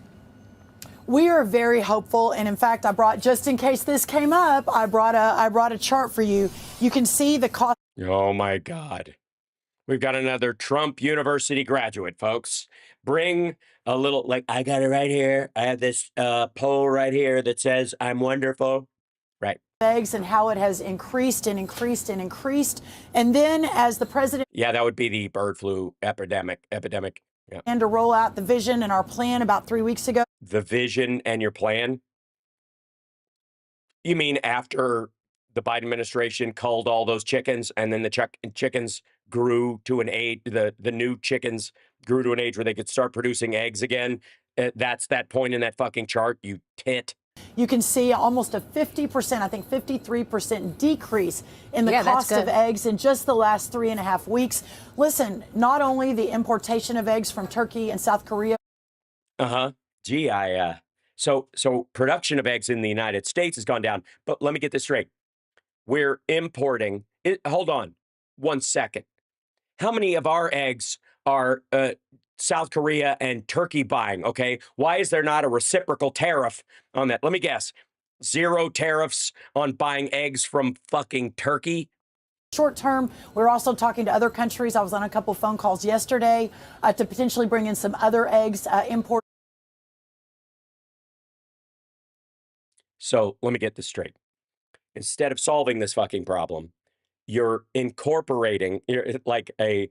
We are very hopeful, and in fact, I brought, just in case this came up, I brought a chart for you. You can see the cost. Oh my God. We've got another Trump University graduate, folks. Bring a little, like, I got it right here. I have this poll right here that says I'm wonderful. Right. Eggs and how it has increased and increased and increased. And then as the president. Yeah, that would be the bird flu epidemic. Yeah. And to roll out the vision and our plan about 3 weeks ago. The vision and your plan? You mean after the Biden administration culled all those chickens and then the chickens grew to an age, the new chickens grew to an age where they could start producing eggs again? That's that point in that fucking chart, you tit. You can see almost a 50%, I think 53% decrease in the cost of eggs in just the last 3.5 weeks. Listen, not only the importation of eggs from Turkey and South Korea. Gee, so production of eggs in the United States has gone down. But let me get this straight. We're importing it. Hold on 1 second. How many of our eggs are South Korea and Turkey buying? Okay. Why is there not a reciprocal tariff on that? Let me guess. 0 tariffs on buying eggs from fucking Turkey? Short term, we're also talking to other countries. I was on a couple phone calls yesterday to potentially bring in some other eggs import. So let me get this straight. Instead of solving this fucking problem, you're incorporating like an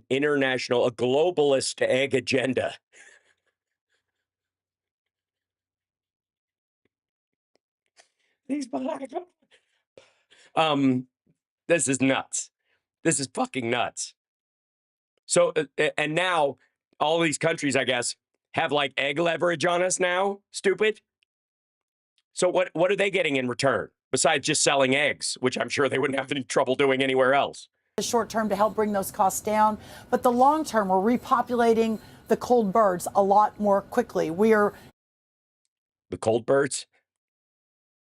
international, a globalist egg agenda. These this is nuts. This is fucking nuts. So, and now all these countries, I guess, have like egg leverage on us now, stupid. So what are they getting in return besides just selling eggs, which I'm sure they wouldn't have any trouble doing anywhere else? The short term to help bring those costs down, but the long term, we're repopulating the cold birds a lot more quickly. The cold birds?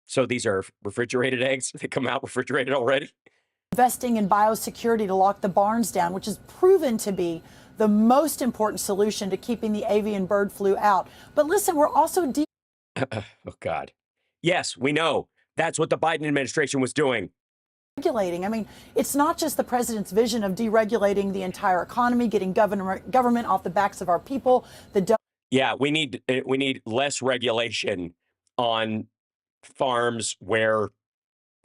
So these are refrigerated eggs? They come out refrigerated already? Investing in biosecurity to lock the barns down, which has proven to be the most important solution to keeping the avian bird flu out. But listen, we're also oh, God. Yes, we know. That's what the Biden administration was doing. Regulating. I mean, it's not just the president's vision of deregulating the entire economy, getting government off the backs of our people. Yeah, we need less regulation on farms where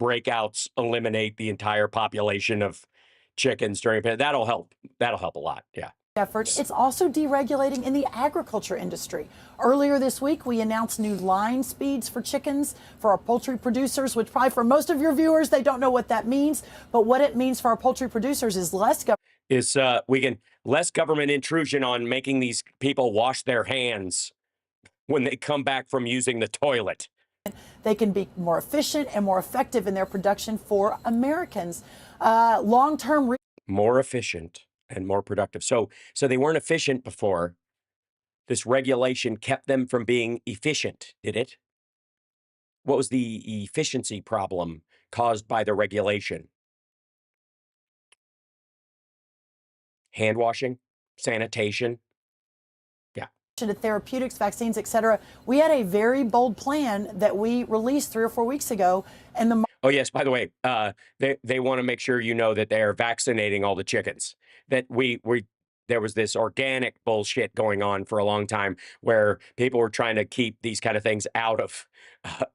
breakouts eliminate the entire population of chickens during that'll help. That'll help a lot. Yeah. Effort. It's also deregulating in the agriculture industry. Earlier this week, we announced new line speeds for chickens for our poultry producers, which probably for most of your viewers, they don't know what that means. But what it means for our poultry producers is less less government intrusion on making these people wash their hands when they come back from using the toilet. They can be more efficient and more effective in their production for Americans. Long-term. More efficient and more productive. So they weren't efficient before. This regulation kept them from being efficient, did it? What was the efficiency problem caused by the regulation? Hand washing, sanitation. Yeah. To therapeutics, vaccines, et cetera. We had a very bold plan that we released 3 or 4 weeks ago. And oh, yes, by the way, they want to make sure you know that they are vaccinating all the chickens. That there was this organic bullshit going on for a long time where people were trying to keep these kind of things out of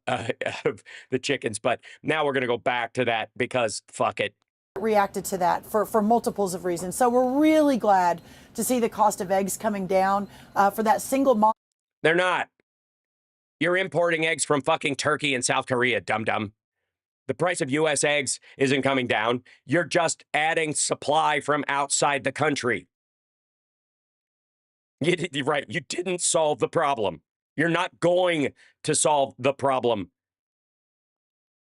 the chickens. But now we're going to go back to that because fuck it. Reacted to that for multiples of reasons. So we're really glad to see the cost of eggs coming down for that single mom. They're not. You're importing eggs from fucking Turkey and South Korea, dum-dum. The price of U.S. eggs isn't coming down. You're just adding supply from outside the country. You're right. You didn't solve the problem. You're not going to solve the problem.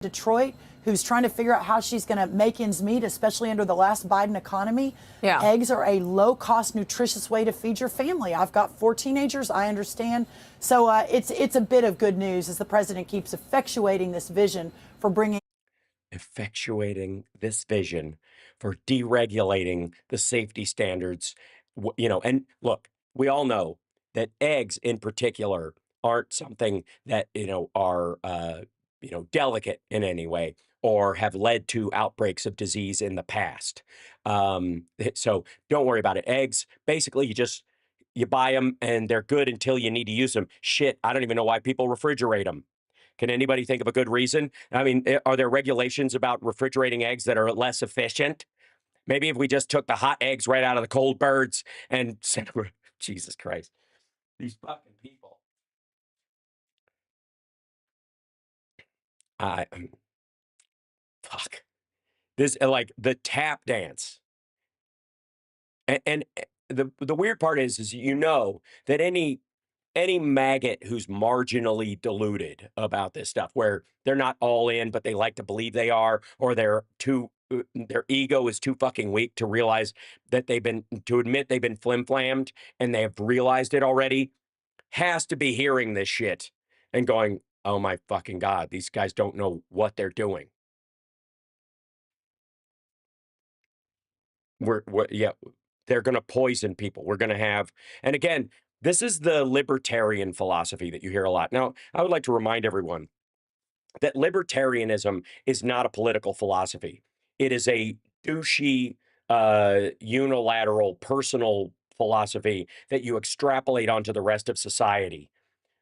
Detroit, who's trying to figure out how she's going to make ends meet, especially under the last Biden economy. Yeah. Eggs are a low-cost, nutritious way to feed your family. I've got 4 teenagers. I understand. So it's a bit of good news as the president keeps effectuating this vision for deregulating the safety standards. And look, we all know that eggs in particular aren't something that, are, delicate in any way or have led to outbreaks of disease in the past. So don't worry about it. Eggs, basically, you buy them and they're good until you need to use them. Shit, I don't even know why people refrigerate them. Can anybody think of a good reason? I mean, are there regulations about refrigerating eggs that are less efficient? Maybe if we just took the hot eggs right out of the cold birds and sent them, Jesus Christ, these fucking people. Fuck. This like the tap dance. And the weird part is that any maggot who's marginally deluded about this stuff, where they're not all in, but they like to believe they are, or their ego is too fucking weak to realize that to admit they've been flim-flammed and they have realized it already, has to be hearing this shit and going, oh my fucking God, these guys don't know what they're doing. They're going to poison people. We're going to have, and again, this is the libertarian philosophy that you hear a lot. Now, I would like to remind everyone that libertarianism is not a political philosophy. It is a douchey, unilateral, personal philosophy that you extrapolate onto the rest of society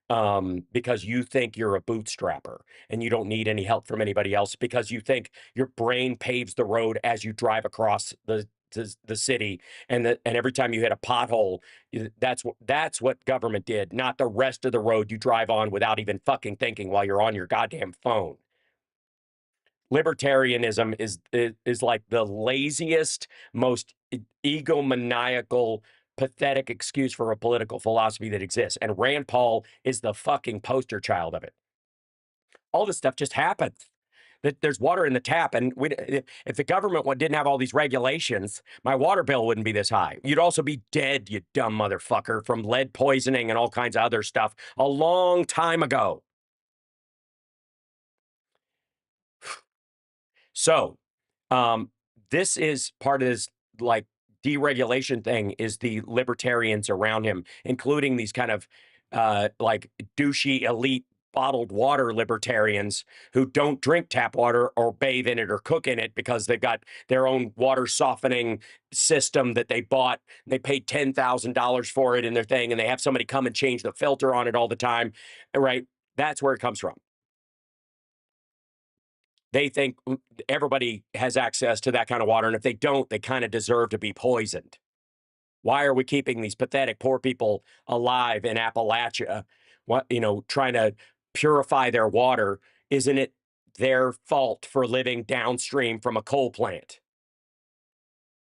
because you think you're a bootstrapper and you don't need any help from anybody else because you think your brain paves the road as you drive across the city, and every time you hit a pothole, that's what government did, not the rest of the road you drive on without even fucking thinking while you're on your goddamn phone. Libertarianism is like the laziest, most egomaniacal, pathetic excuse for a political philosophy that exists, and Rand Paul is the fucking poster child of it. All this stuff just happens. That there's water in the tap, and if the government didn't have all these regulations, my water bill wouldn't be this high. You'd also be dead, you dumb motherfucker, from lead poisoning and all kinds of other stuff a long time ago. So, this is part of this like deregulation thing is the libertarians around him, including these kind of like douchey elite bottled water libertarians who don't drink tap water or bathe in it or cook in it because they've got their own water softening system that they bought. They paid $10,000 for it in their thing, and they have somebody come and change the filter on it all the time, right? That's where it comes from. They think everybody has access to that kind of water, and if they don't, they kind of deserve to be poisoned. Why are we keeping these pathetic poor people alive in Appalachia? What, trying to purify their water? Isn't it their fault for living downstream from a coal plant?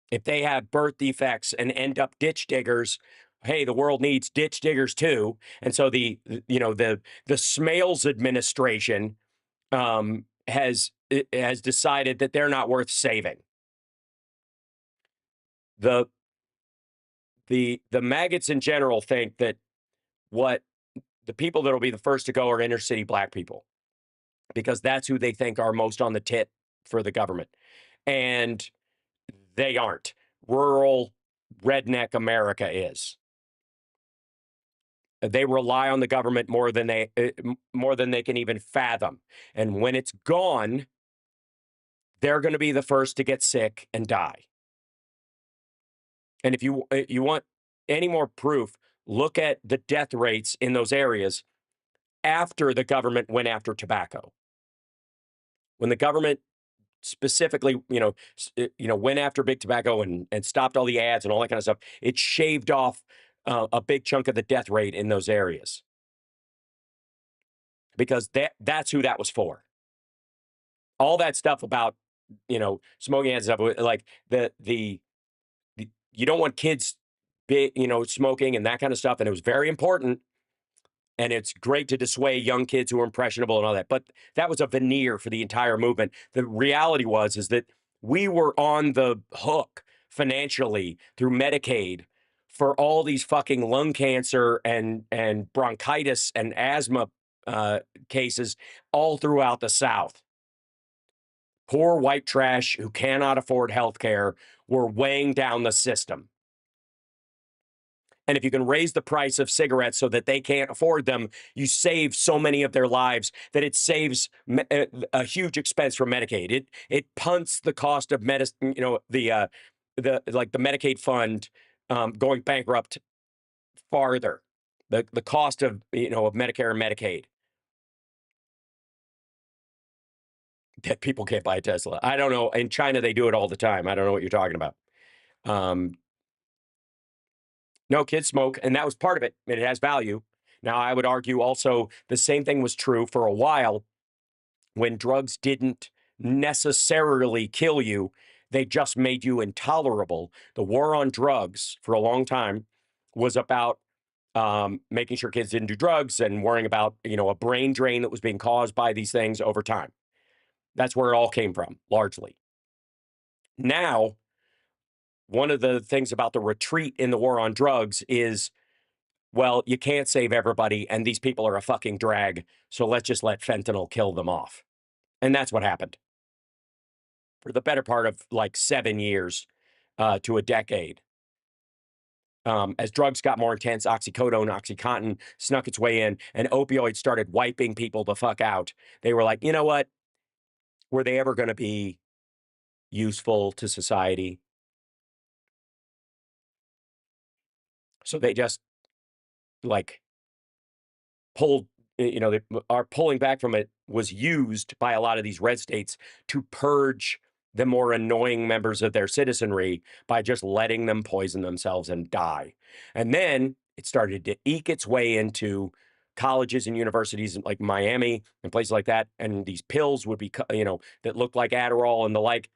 If they have birth defects and end up ditch diggers, hey, the world needs ditch diggers too. And so the Smales administration has decided that they're not worth saving. The maggots in general think that the people that will be the first to go are inner city black people, because that's who they think are most on the tit for the government. And they aren't. Rural redneck America is. They rely on the government more than they can even fathom. And when it's gone, they're going to be the first to get sick and die. And if you want any more proof, look at the death rates in those areas after the government went after tobacco. When the government specifically, went after big tobacco and stopped all the ads and all that kind of stuff, it shaved off a big chunk of the death rate in those areas, because that's who that was for. All that stuff about, smoking and stuff, like the you don't want kids, smoking and that kind of stuff, and it was very important. And it's great to dissuade young kids who are impressionable and all that. But that was a veneer for the entire movement. The reality is that we were on the hook financially through Medicaid for all these fucking lung cancer and bronchitis and asthma cases all throughout the South. Poor white trash who cannot afford health care were weighing down the system. And if you can raise the price of cigarettes so that they can't afford them, you save so many of their lives that it saves a huge expense from Medicaid. It punts the cost of medicine, the Medicaid fund going bankrupt farther. The cost of of Medicare and Medicaid. That people can't buy a Tesla. I don't know. In China, they do it all the time. I don't know what you're talking about. No, kids smoke, and that was part of it. And it has value. Now, I would argue also the same thing was true for a while when drugs didn't necessarily kill you. They just made you intolerable. The war on drugs for a long time was about making sure kids didn't do drugs and worrying about, a brain drain that was being caused by these things over time. That's where it all came from, largely. Now, one of the things about the retreat in the war on drugs is, well, you can't save everybody, and these people are a fucking drag, so let's just let fentanyl kill them off. And that's what happened for the better part of like 7 years to a decade. As drugs got more intense, oxycodone, OxyContin snuck its way in, and opioids started wiping people the fuck out. They were like, you know what? Were they ever going to be useful to society? So they just pulled, they are pulling back from it was used by a lot of these red states to purge the more annoying members of their citizenry by just letting them poison themselves and die. And then it started to eke its way into colleges and universities like Miami and places like that. And these pills would be, that looked like Adderall and the like,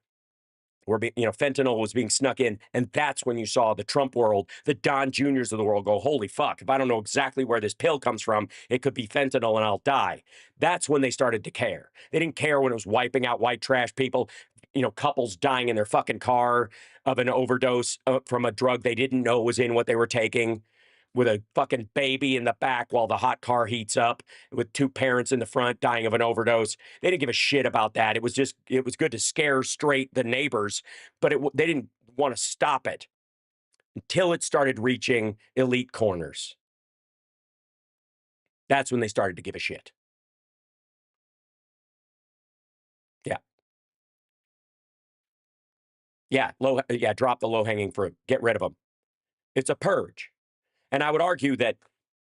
fentanyl was being snuck in. And that's when you saw the Trump world, the Don Juniors of the world go, holy fuck, if I don't know exactly where this pill comes from, it could be fentanyl and I'll die. That's when they started to care. They didn't care when it was wiping out white trash people, couples dying in their fucking car of an overdose from a drug they didn't know was in what they were taking, with a fucking baby in the back while the hot car heats up, with two parents in the front dying of an overdose. They didn't give a shit about that. It was good to scare straight the neighbors, but they didn't want to stop it until it started reaching elite corners. That's when they started to give a shit. Yeah, drop the low-hanging fruit. Get rid of them. It's a purge. And I would argue that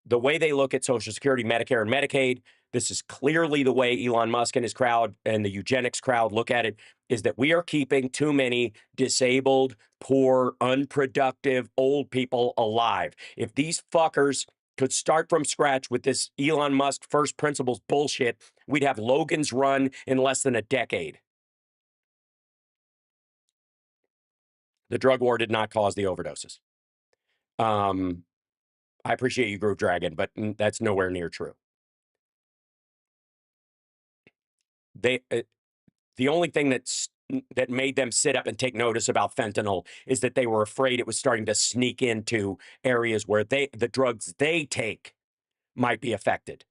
the way they look at Social Security, Medicare, and Medicaid, this is clearly the way Elon Musk and his crowd and the eugenics crowd look at it, is that we are keeping too many disabled, poor, unproductive, old people alive. If these fuckers could start from scratch with this Elon Musk first principles bullshit, we'd have Logan's Run in less than a decade. The drug war did not cause the overdoses. I appreciate you, Groove Dragon, but that's nowhere near true. The only thing that made them sit up and take notice about fentanyl is that they were afraid it was starting to sneak into areas where the drugs they take might be affected.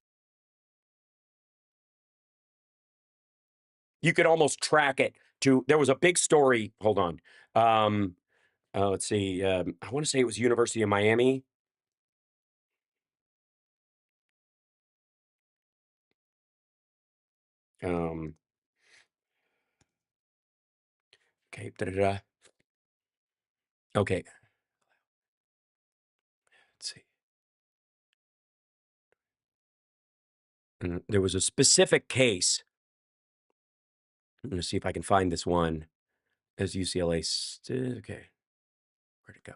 You could almost track it to. There was a big story. Hold on. Let's see. I want to say it was University of Miami. Okay. Okay. Let's see. There was a specific case. I'm going to see if I can find this one. As UCLA. Okay. Where'd it go?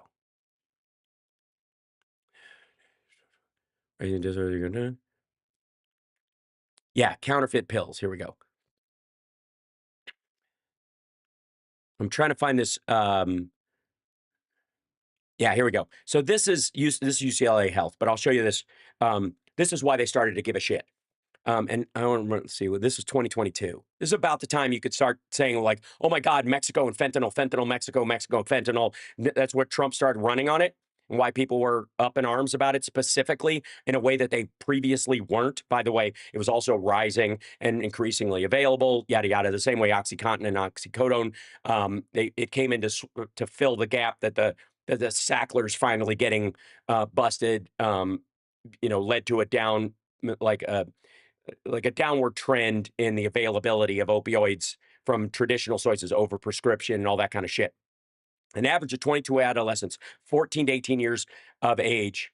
Yeah, counterfeit pills. Here we go. I'm trying to find this. Yeah, here we go. So this is UCLA Health, but I'll show you this. This is why they started to give a shit. And I don't remember, let's see, well, this is 2022. This is about the time you could start saying like, oh my God, Mexico and fentanyl, Mexico, fentanyl. That's what Trump started running on it and why people were up in arms about it specifically in a way that they previously weren't. By the way, it was also rising and increasingly available, yada, yada, the same way OxyContin and oxycodone. It came in to fill the gap that the Sacklers finally getting busted, led to a down, like a downward trend in the availability of opioids from traditional sources, overprescription and all that kind of shit. An average of 22 adolescents, 14 to 18 years of age,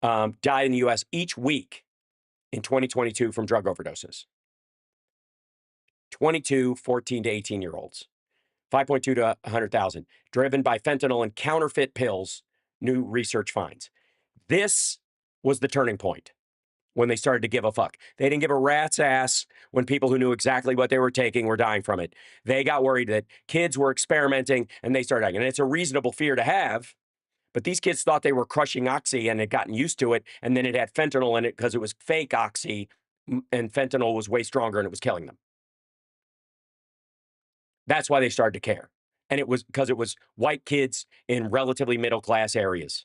died in the U.S. each week in 2022 from drug overdoses. 22, 14 to 18-year-olds. 5.2 to 100,000, driven by fentanyl and counterfeit pills, new research finds. This was the turning point. When they started to give a fuck. They didn't give a rat's ass when people who knew exactly what they were taking were dying from it. They got worried that kids were experimenting and they started dying. And it's a reasonable fear to have, but these kids thought they were crushing oxy and had gotten used to it, and then it had fentanyl in it because it was fake oxy, and fentanyl was way stronger and it was killing them. That's why they started to care. And it was because it was white kids in relatively middle-class areas.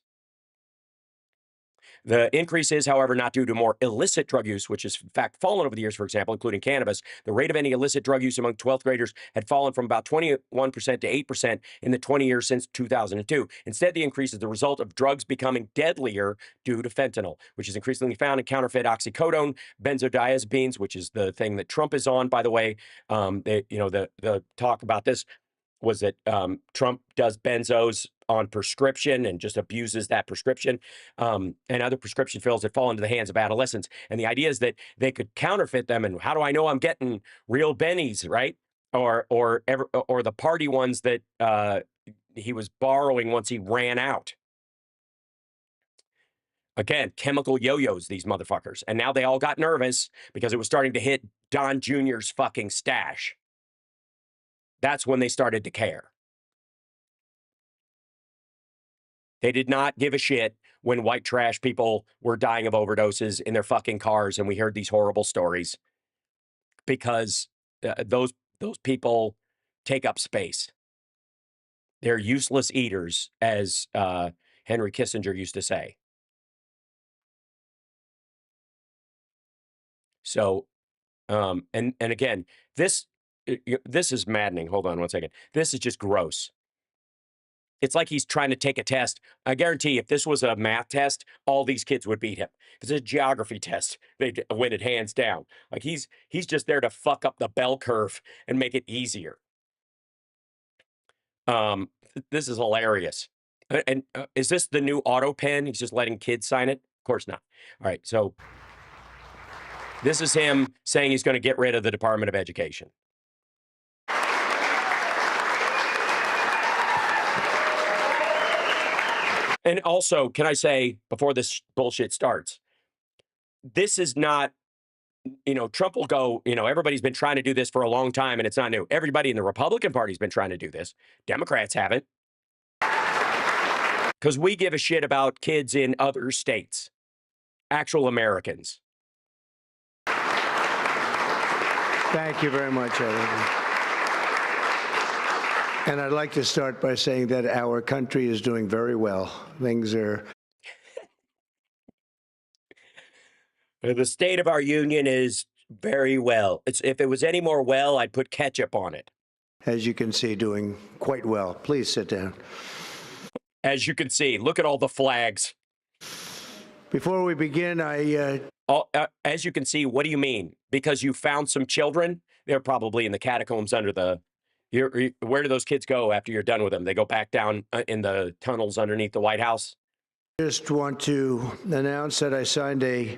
The increase is, however, not due to more illicit drug use, which has in fact fallen over the years, for example, including cannabis. The rate of any illicit drug use among 12th graders had fallen from about 21% to 8% in the 20 years since 2002. Instead, the increase is the result of drugs becoming deadlier due to fentanyl, which is increasingly found in counterfeit oxycodone, benzodiazepines, which is the thing that Trump is on, by the way. The talk about this was that Trump does benzos on prescription and just abuses that prescription, and other prescription pills that fall into the hands of adolescents. And the idea is that they could counterfeit them. And how do I know I'm getting real bennies, right? Or the party ones that he was borrowing once he ran out. Again, chemical yo-yos, these motherfuckers. And now they all got nervous because it was starting to hit Don Jr.'s fucking stash. That's when they started to care. They did not give a shit when white trash people were dying of overdoses in their fucking cars, and we heard these horrible stories because those people take up space. They're useless eaters, as Henry Kissinger used to say. So, and again, this is maddening. Hold on one second. This is just gross. It's like he's trying to take a test. I guarantee if this was a math test, all these kids would beat him. If it's a geography test, they'd win it hands down. Like he's just there to fuck up the bell curve and make it easier. This is hilarious. And is this the new auto pen? He's just letting kids sign it? Of course not. All right, so this is him saying he's going to get rid of the Department of Education. And also, can I say, before this bullshit starts, this is not, Trump will go, everybody's been trying to do this for a long time and it's not new. Everybody in the Republican Party's been trying to do this. Democrats haven't. Because we give a shit about kids in other states, actual Americans. Thank you very much, everyone. And I'd like to start by saying that our country is doing very well. Things are... The state of our union is very well. If it was any more well, I'd put ketchup on it. As you can see, doing quite well. Please sit down. As you can see, look at all the flags. Before we begin, as you can see, what do you mean? Because you found some children? They're probably in the catacombs under the... where do those kids go after you're done with them? They go back down in the tunnels underneath the White House? Just want to announce that I signed a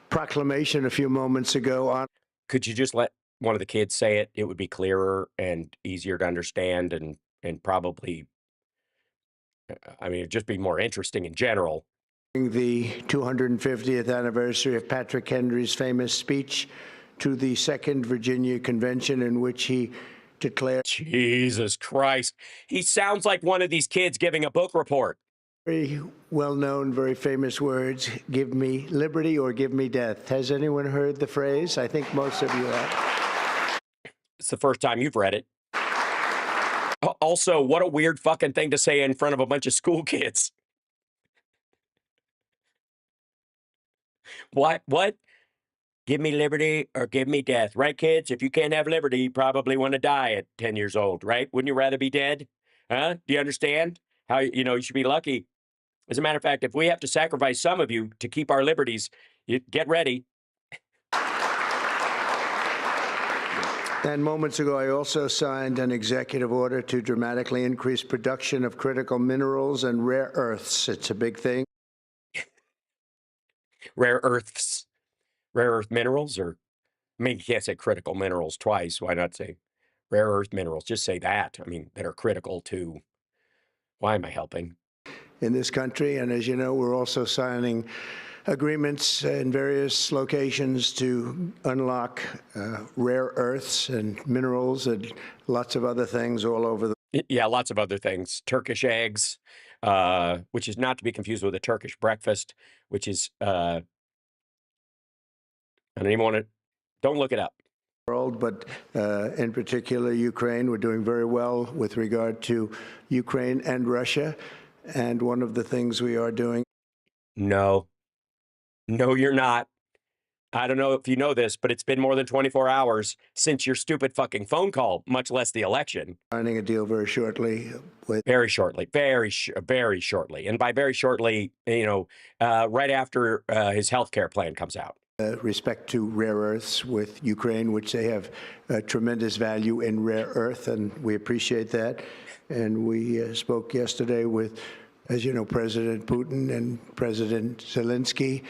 proclamation a few moments ago on... Could you just let one of the kids say it? It would be clearer and easier to understand and probably, it'd just be more interesting in general. The 250th anniversary of Patrick Henry's famous speech to the Second Virginia Convention, in which he declared... Jesus Christ. He sounds like one of these kids giving a book report. Very well-known, very famous words, give me liberty or give me death. Has anyone heard the phrase? I think most of you have. It's the first time you've read it. Also, what a weird fucking thing to say in front of a bunch of school kids. What? Give me liberty or give me death. Right, kids? If you can't have liberty, you probably want to die at 10 years old, right? Wouldn't you rather be dead? Huh? Do you understand? How, you should be lucky. As a matter of fact, if we have to sacrifice some of you to keep our liberties, you get ready. And moments ago, I also signed an executive order to dramatically increase production of critical minerals and rare earths. It's a big thing. Rare earths, rare earth minerals, or, you can't say critical minerals twice. Why not say rare earth minerals? Just say that. That are critical to, why am I helping? In this country. And as you know, we're also signing agreements in various locations to unlock rare earths and minerals and lots of other things all over the... Yeah, lots of other things. Turkish eggs, which is not to be confused with a Turkish breakfast, which is, I don't even want to, don't look it up. World, but in particular, Ukraine. We're doing very well with regard to Ukraine and Russia. And one of the things we are doing... No, you're not. I don't know if you know this, but it's been more than 24 hours since your stupid fucking phone call, much less the election. Signing a deal very shortly with... Very shortly, very shortly. And by very shortly, right after his health care plan comes out. Respect to rare earths with Ukraine, which they have tremendous value in rare earth, and we appreciate that. And we spoke yesterday with, as you know, President Putin and President Zelensky,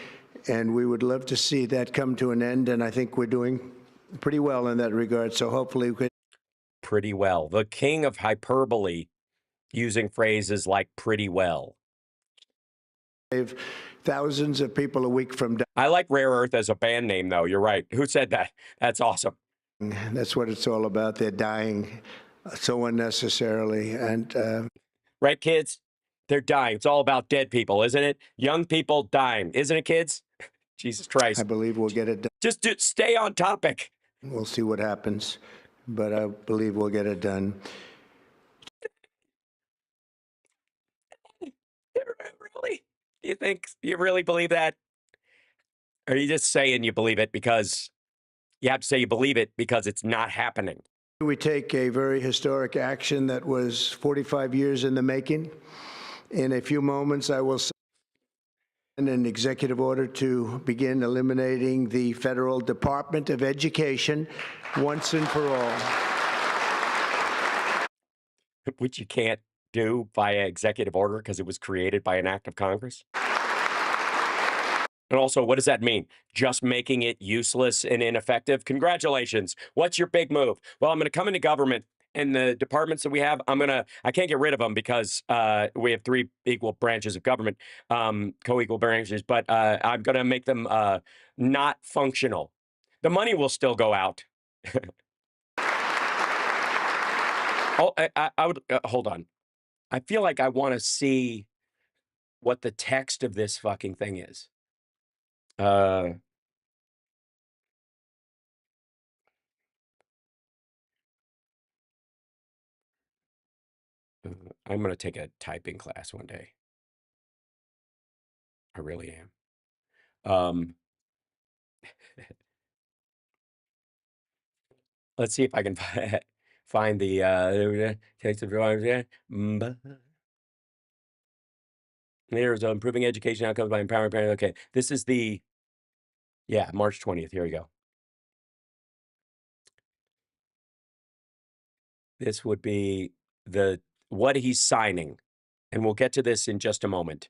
and we would love to see that come to an end, and I think we're doing pretty well in that regard, so hopefully we can... Pretty well. The king of hyperbole, using phrases like pretty well. Save thousands of people a week from... I like Rare Earth as a band name, though. You're right. Who said that? That's awesome. That's what it's all about. They're dying so unnecessarily. And right, kids? They're dying. It's all about dead people, isn't it? Young people dying. Isn't it, kids? Jesus Christ. I believe we'll get it done. Just stay on topic. We'll see what happens, but I believe we'll get it done. Really? Do you really believe that? Or are you just saying you believe it because you have to say you believe it because it's not happening? We take a very historic action that was 45 years in the making. In a few moments, I will sign an executive order to begin eliminating the Federal Department of Education once and for all. which you can't do via executive order because it was created by an act of Congress. And also, what does that mean? Just making it useless and ineffective? Congratulations. What's your big move? Well, I'm going to come into government, and the departments that we have, I can't get rid of them because we have 3 equal branches of government, co-equal branches, but I'm going to make them not functional. The money will still go out. Oh, I would hold on. I feel like I want to see what the text of this fucking thing is. I'm going to take a typing class one day. I really am. Let's see if I can find the text of drawings. There's improving education outcomes by empowering parents. Okay, this is the March 20th. Here we go. This would be what he's signing, and we'll get to this in just a moment.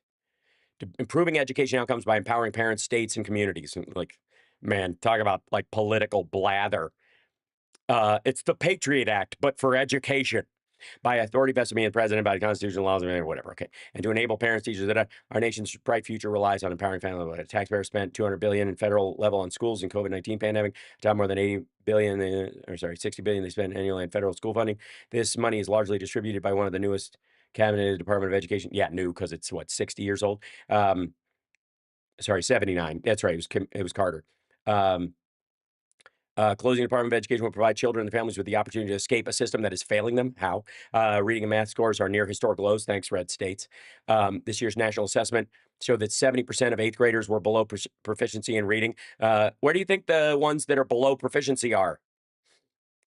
Improving education outcomes by empowering parents, states, and communities. Like, man, talk about like political blather. It's the Patriot Act, but for education. By authority vested in me as president, by the constitutional laws, whatever. Okay, and to enable parents, teachers, that our nation's bright future relies on empowering families. Taxpayers spent $200 billion in federal level on schools in COVID-19 pandemic. Time more than 80 billion, 60 billion they spend annually on federal school funding. This money is largely distributed by one of the newest cabinet Department of Education. Yeah, new because it's 60 years old. 79. That's right. It was Carter. Closing the Department of Education will provide children and families with the opportunity to escape a system that is failing them. How? Reading and math scores are near historic lows. Thanks, red states. This year's national assessment showed that 70% of 8th graders were below proficiency in reading. Where do you think the ones that are below proficiency are?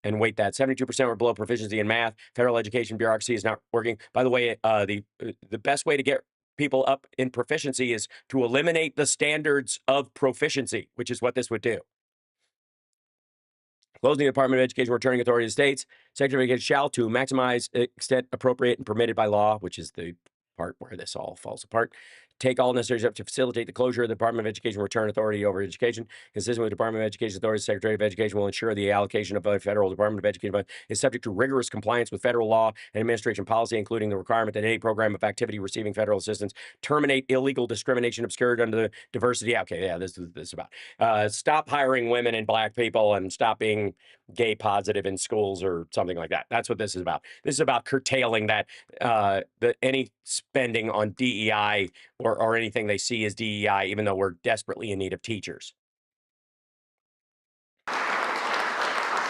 And wait, that 72% were below proficiency in math. Federal education bureaucracy is not working. By the way, the best way to get people up in proficiency is to eliminate the standards of proficiency, which is what this would do. Closing the Department of Education, returning authority to states. Secretary of Education shall, to maximize extent appropriate and permitted by law, which is the part where this all falls apart, take all necessary steps to facilitate the closure of the Department of Education, return authority over education. Consistent with the Department of Education authority, the Secretary of Education will ensure the allocation of the federal Department of Education is subject to rigorous compliance with federal law and administration policy, including the requirement that any program of activity receiving federal assistance terminate illegal discrimination obscured under the diversity. Okay, yeah, this is about. Stop hiring women and black people and stop being gay positive in schools or something like that. That's what this is about. This is about curtailing that any spending on DEI or anything they see as DEI, even though we're desperately in need of teachers.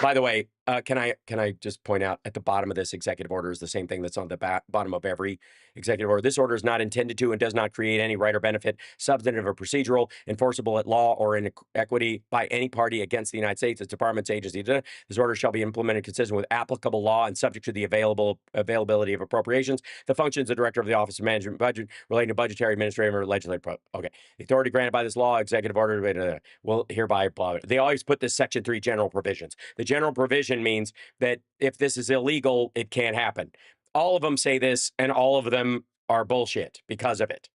By the way, can I just point out at the bottom of this executive order is the same thing that's on the bottom of every executive order. This order is not intended to and does not create any right or benefit, substantive or procedural, enforceable at law or in equity by any party against the United States, its departments, agencies. This order shall be implemented consistent with applicable law and subject to the availability of appropriations. The functions of the Director of the Office of Management Budget relating to budgetary, administrative, or legislative. Okay. The authority granted by this law, executive order, will hereby blah. They always put this Section 3 general provisions. The general provision means that if this is illegal, it can't happen. All of them say this, and all of them are bullshit because of it.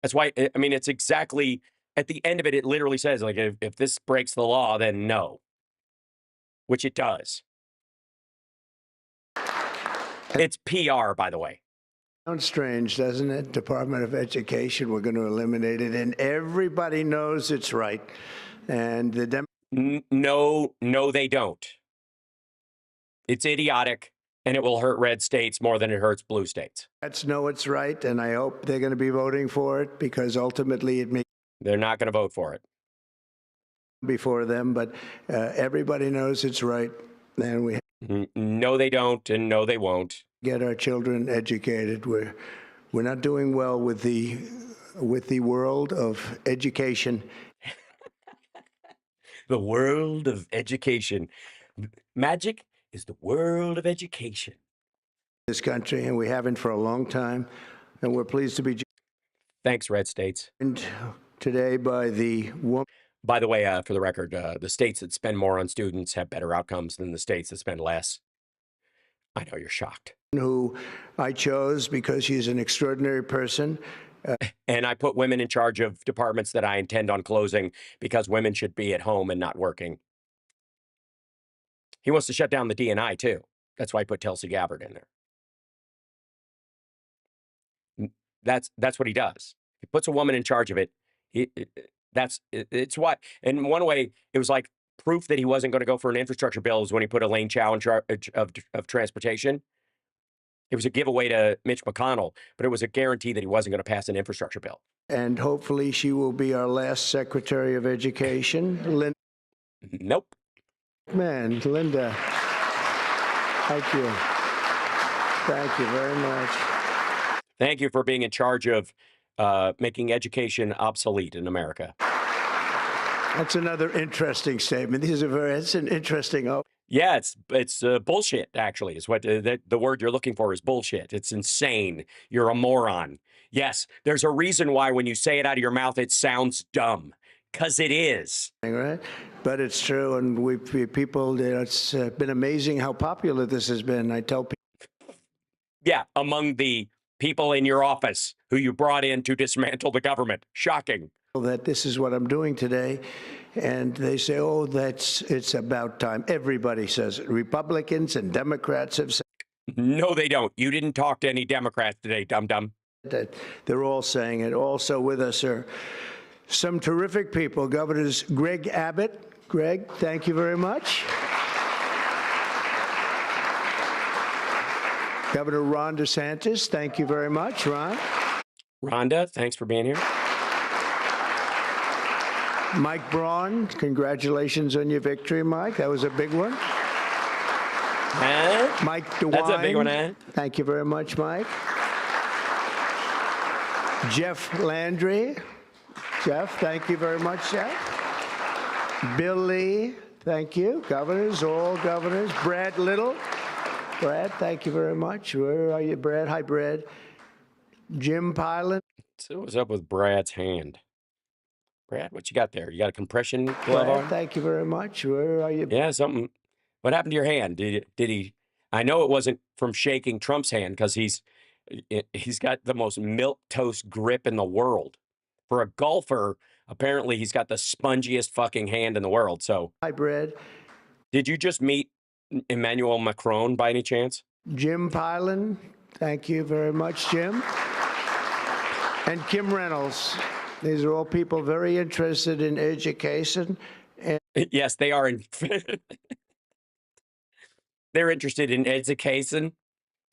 That's why, I mean, it's exactly, at the end of it, it literally says, like, if this breaks the law, then no. Which it does. It's PR, by the way. Sounds strange, doesn't it? Department of Education, we're going to eliminate it, and everybody knows it's right. And the No, they don't. It's idiotic, and it will hurt red states more than it hurts blue states. Democrats know it's right, and I hope they're going to be voting for it because ultimately it may. They're not going to vote for it. Before them, but everybody knows it's right, and we. No, they don't, and no, they won't. Get our children educated. We're not doing well with the world of education. The world of education. Magic is the world of education. This country, and we haven't for a long time, and we're pleased to be. Thanks, red states. And today by the woman. By the way, for the record, the states that spend more on students have better outcomes than the states that spend less. I know you're shocked. Who I chose because she's an extraordinary person. And I put women in charge of departments that I intend on closing because women should be at home and not working. He wants to shut down the DNI too. That's why I put Tulsi Gabbard in there. That's what he does. He puts a woman in charge of it. It's what. In one way, it was like proof that he wasn't going to go for an infrastructure bill is when he put Elaine Chao in charge of transportation. It was a giveaway to Mitch McConnell, but it was a guarantee that he wasn't going to pass an infrastructure bill. And hopefully she will be our last Secretary of Education. Nope. Man, Linda, thank you. Thank you very much. Thank you for being in charge of making education obsolete in America. That's another interesting statement. It's an interesting. Yeah, it's bullshit. Actually, is what the word you're looking for is bullshit. It's insane. You're a moron. Yes, there's a reason why when you say it out of your mouth, it sounds dumb, because it is. Right, but it's true, and people. It's been amazing how popular this has been. I tell people. Yeah, among the people in your office who you brought in to dismantle the government. Shocking. That this is what I'm doing today, and they say, "Oh, it's about time." Everybody says it. Republicans and Democrats have said. No, they don't. You didn't talk to any Democrats today, dum-dum. That they're all saying it. Also with us are some terrific people. Governors Greg Abbott. Greg, thank you very much. Governor Ron DeSantis, thank you very much, Ron. Rhonda, thanks for being here. Mike Braun, congratulations on your victory, Mike. That was a big one. Mike DeWine. That's a big one, eh? Thank you very much, Mike. Jeff Landry. Jeff, thank you very much, Jeff. Bill Lee, thank you. Governors, all governors. Brad Little. Brad, thank you very much. Where are you, Brad? Hi, Brad. Jim Pilot. So what's up with Brad's hand? Brad, what you got there? You got a compression glove Brad, on? thank you very much. Where are you? Yeah, something. What happened to your hand? Did he? I know it wasn't from shaking Trump's hand because he's got the most milquetoast grip in the world. For a golfer, apparently he's got the spongiest fucking hand in the world. So, Hi, Brad. Did you just meet Emmanuel Macron by any chance? Jim Pilan, thank you very much, Jim. And Kim Reynolds. These are all people very interested in education. And Yes, they are. They're interested in education.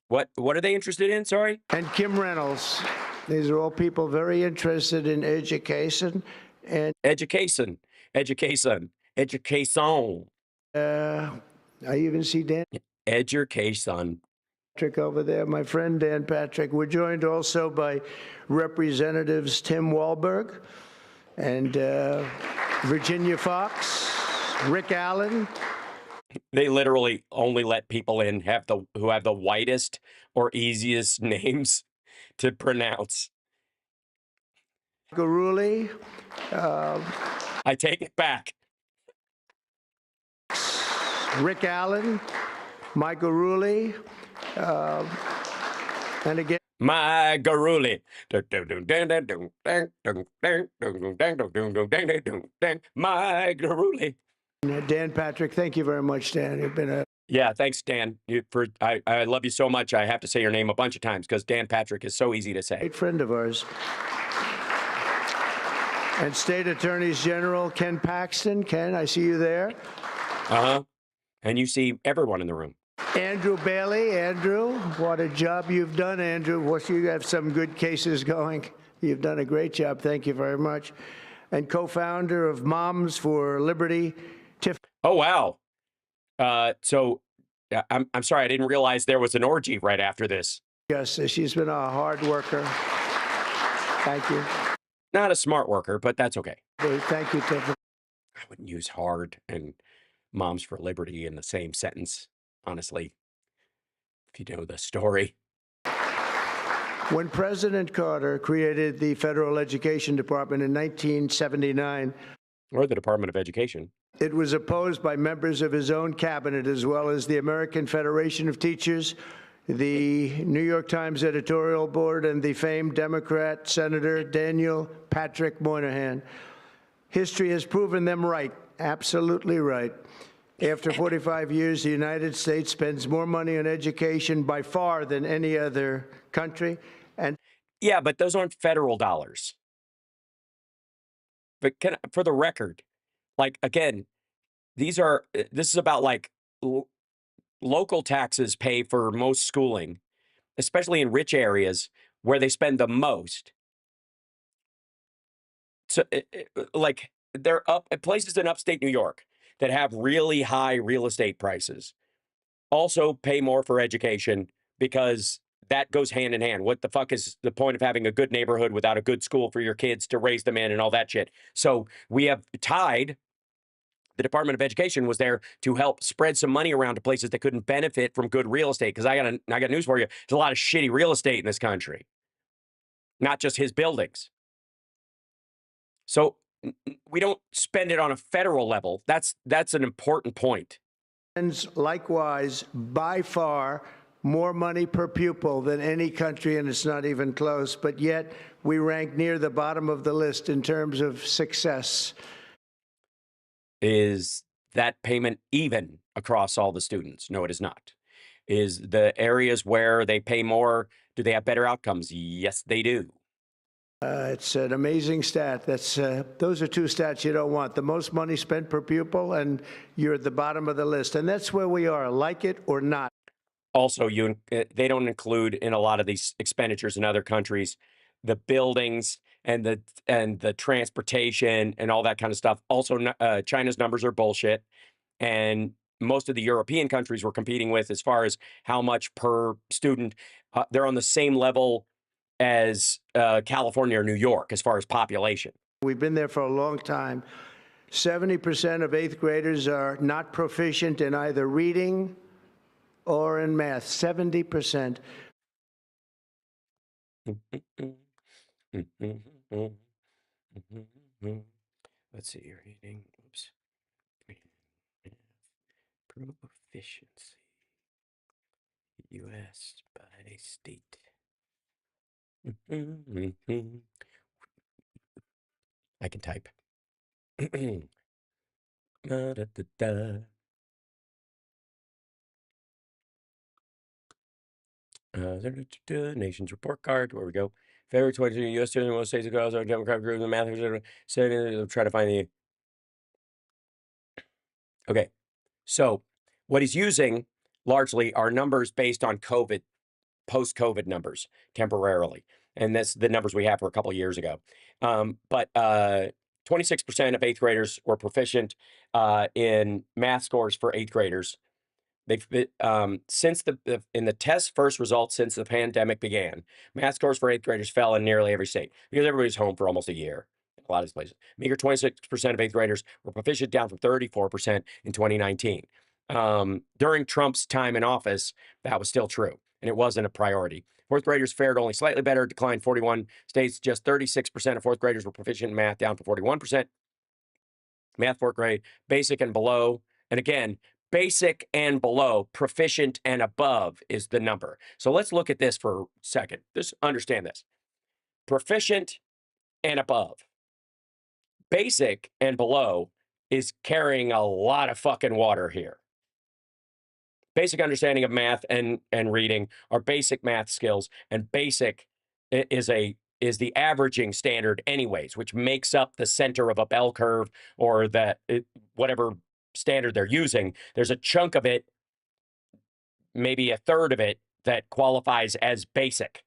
What are they interested in? Sorry? And Kim Reynolds. These are all people very interested in education. And Education. Education. Education. I even see Dan Education. Patrick over there, my friend Dan Patrick. We're joined also by Representatives Tim Walberg and Virginia Fox, Rick Allen. They literally only let people in who have the whitest or easiest names to pronounce. Garuli. I take it back. Rick Allen, Michael Rulli, and again, My Garuli. My Garuli. Dan Patrick. Thank you very much, Dan. You've been a Yeah, thanks, Dan. I love you so much. I have to say your name a bunch of times because Dan Patrick is so easy to say. great friend of ours. And State Attorneys General Ken Paxton. Ken, I see you there. Uh-huh. And you see everyone in the room. Andrew Bailey. Andrew, what a job you've done, Andrew. You have some good cases going. You've done a great job. Thank you very much. And co-founder of Moms for Liberty, Tiff. Oh, wow. So I'm sorry. I didn't realize there was an orgy right after this. Yes, she's been a hard worker. Thank you. Not a smart worker, but that's okay. Thank you, Tiff. I wouldn't use hard and Moms for Liberty in the same sentence, honestly, if you know the story. When President Carter created the Federal Education Department in 1979, Or the Department of Education. It was opposed by members of his own cabinet, as well as the American Federation of Teachers, the New York Times editorial board, and the famed Democrat Senator Daniel Patrick Moynihan. History has proven them right, absolutely right. After 45 years, the United States spends more money on education by far than any other country. And yeah, but those aren't federal dollars. But for the record, like, again, this is about like local taxes pay for most schooling, especially in rich areas where they spend the most. So, like, they're up at places in upstate New York that have really high real estate prices also pay more for education because that goes hand in hand. What the fuck is the point of having a good neighborhood without a good school for your kids to raise them in and all that shit? So we have tied. The Department of Education was there to help spread some money around to places that couldn't benefit from good real estate. Because I got news for you. There's a lot of shitty real estate in this country, not just his buildings. So we don't spend it on a federal level. That's an important point. Likewise, by far, more money per pupil than any country, and it's not even close. But yet, we rank near the bottom of the list in terms of success. Is that payment even across all the students? No, it is not. Is the areas where they pay more, do they have better outcomes? Yes, they do. It's an amazing stat. Those are two stats you don't want. The most money spent per pupil, and you're at the bottom of the list. And that's where we are, like it or not. Also, they don't include in a lot of these expenditures in other countries the buildings and the transportation and all that kind of stuff. Also, China's numbers are bullshit, and most of the European countries we're competing with, as far as how much per student, they're on the same level as California or New York as far as population. We've been there for a long time. 70% of eighth graders are not proficient in either reading or in math. 70%. Let's see, you're reading. Oops. Proficiency. U.S. by state. I can type. Nation's report card. Where we go? February 22, U.S. students in most states across our Democratic group, the math, try to find the. Okay, so what he's using largely are numbers based on COVID, post-COVID numbers temporarily. And that's the numbers we have for a couple of years ago. But 26% of eighth graders were proficient in math scores for eighth graders. They've since in the test first results since the pandemic began, math scores for eighth graders fell in nearly every state because everybody's home for almost a year. A lot of these places. Meager 26% of eighth graders were proficient, down from 34% in 2019. During Trump's time in office, that was still true, and it wasn't a priority. Fourth graders fared only slightly better, declined 41 states. Just 36% of fourth graders were proficient in math, down from 41%. Math fourth grade, basic and below. And again, basic and below, proficient and above is the number. So let's look at this for a second. Just understand this. Proficient and above. Basic and below is carrying a lot of fucking water here. Basic understanding of math and reading are basic math skills, and basic is the averaging standard anyways, which makes up the center of a bell curve or whatever standard they're using. There's a chunk of it, maybe a third of it, that qualifies as basic.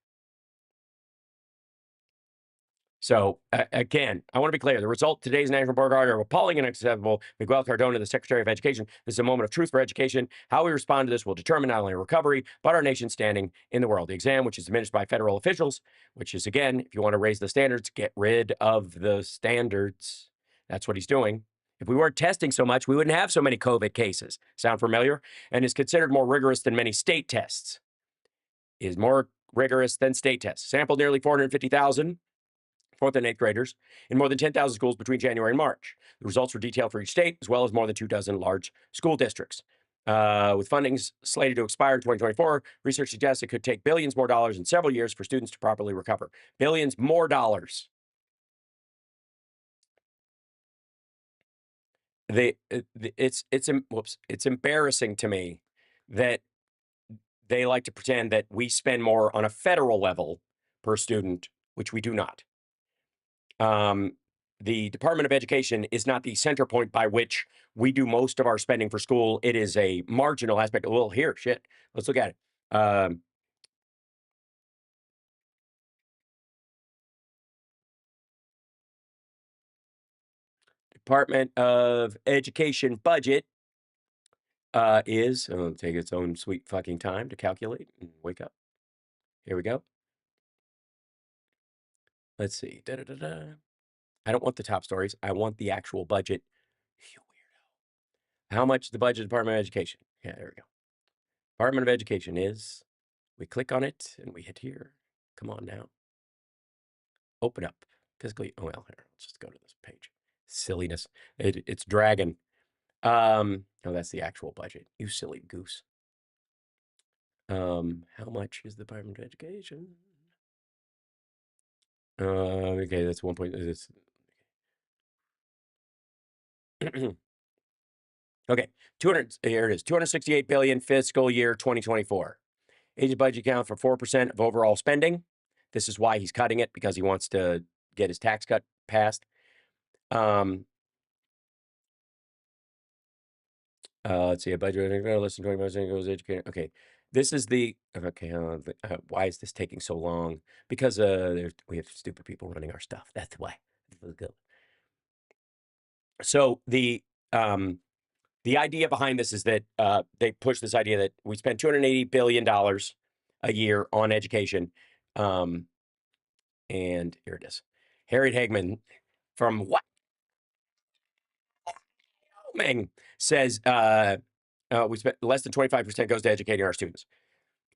So, again, I want to be clear. The result of today's national report card are appalling and unacceptable. Miguel Cardona, the Secretary of Education, this is a moment of truth for education. How we respond to this will determine not only recovery, but our nation's standing in the world. The exam, which is administered by federal officials, which is, again, if you want to raise the standards, get rid of the standards. That's what he's doing. If we weren't testing so much, we wouldn't have so many COVID cases. Sound familiar? And is considered more rigorous than many state tests. Is more rigorous than state tests. Sampled nearly 450,000. 4th and 8th graders in more than 10,000 schools between January and March. The results were detailed for each state, as well as more than 24 large school districts. With fundings slated to expire in 2024, research suggests it could take billions more dollars in several years for students to properly recover. Billions more dollars. It's embarrassing to me that they like to pretend that we spend more on a federal level per student, which we do not. The Department of Education is not the center point by which we do most of our spending for school. It is a marginal aspect. Well, here, shit. Let's look at it. Department of Education budget it'll take its own sweet fucking time to calculate and wake up. Here we go. Let's see. I don't want the top stories. I want the actual budget. You weirdo. How much the budget of the Department of Education? Yeah, there we go. Department of Education is, we click on it and we hit here. Come on now. Open up. Physically, oh well, here, let's just go to this page. Silliness. It's dragging. Oh, that's the actual budget. You silly goose. How much is the Department of Education? Okay, that's 1 point. Okay, 200. Here it is. 268 billion fiscal year 2024. Agency budget account for 4% of overall spending. This is why he's cutting it, because he wants to get his tax cut passed. Let's see, a budget less than 20% goes to education. Okay, this is the okay. Why is this taking so long? Because we have stupid people running our stuff. That's why. So the idea behind this is that they push this idea that we spend $280 billion a year on education. And here it is. Harriet Hagman from Wyoming says we spent less than 25% goes to educating our students.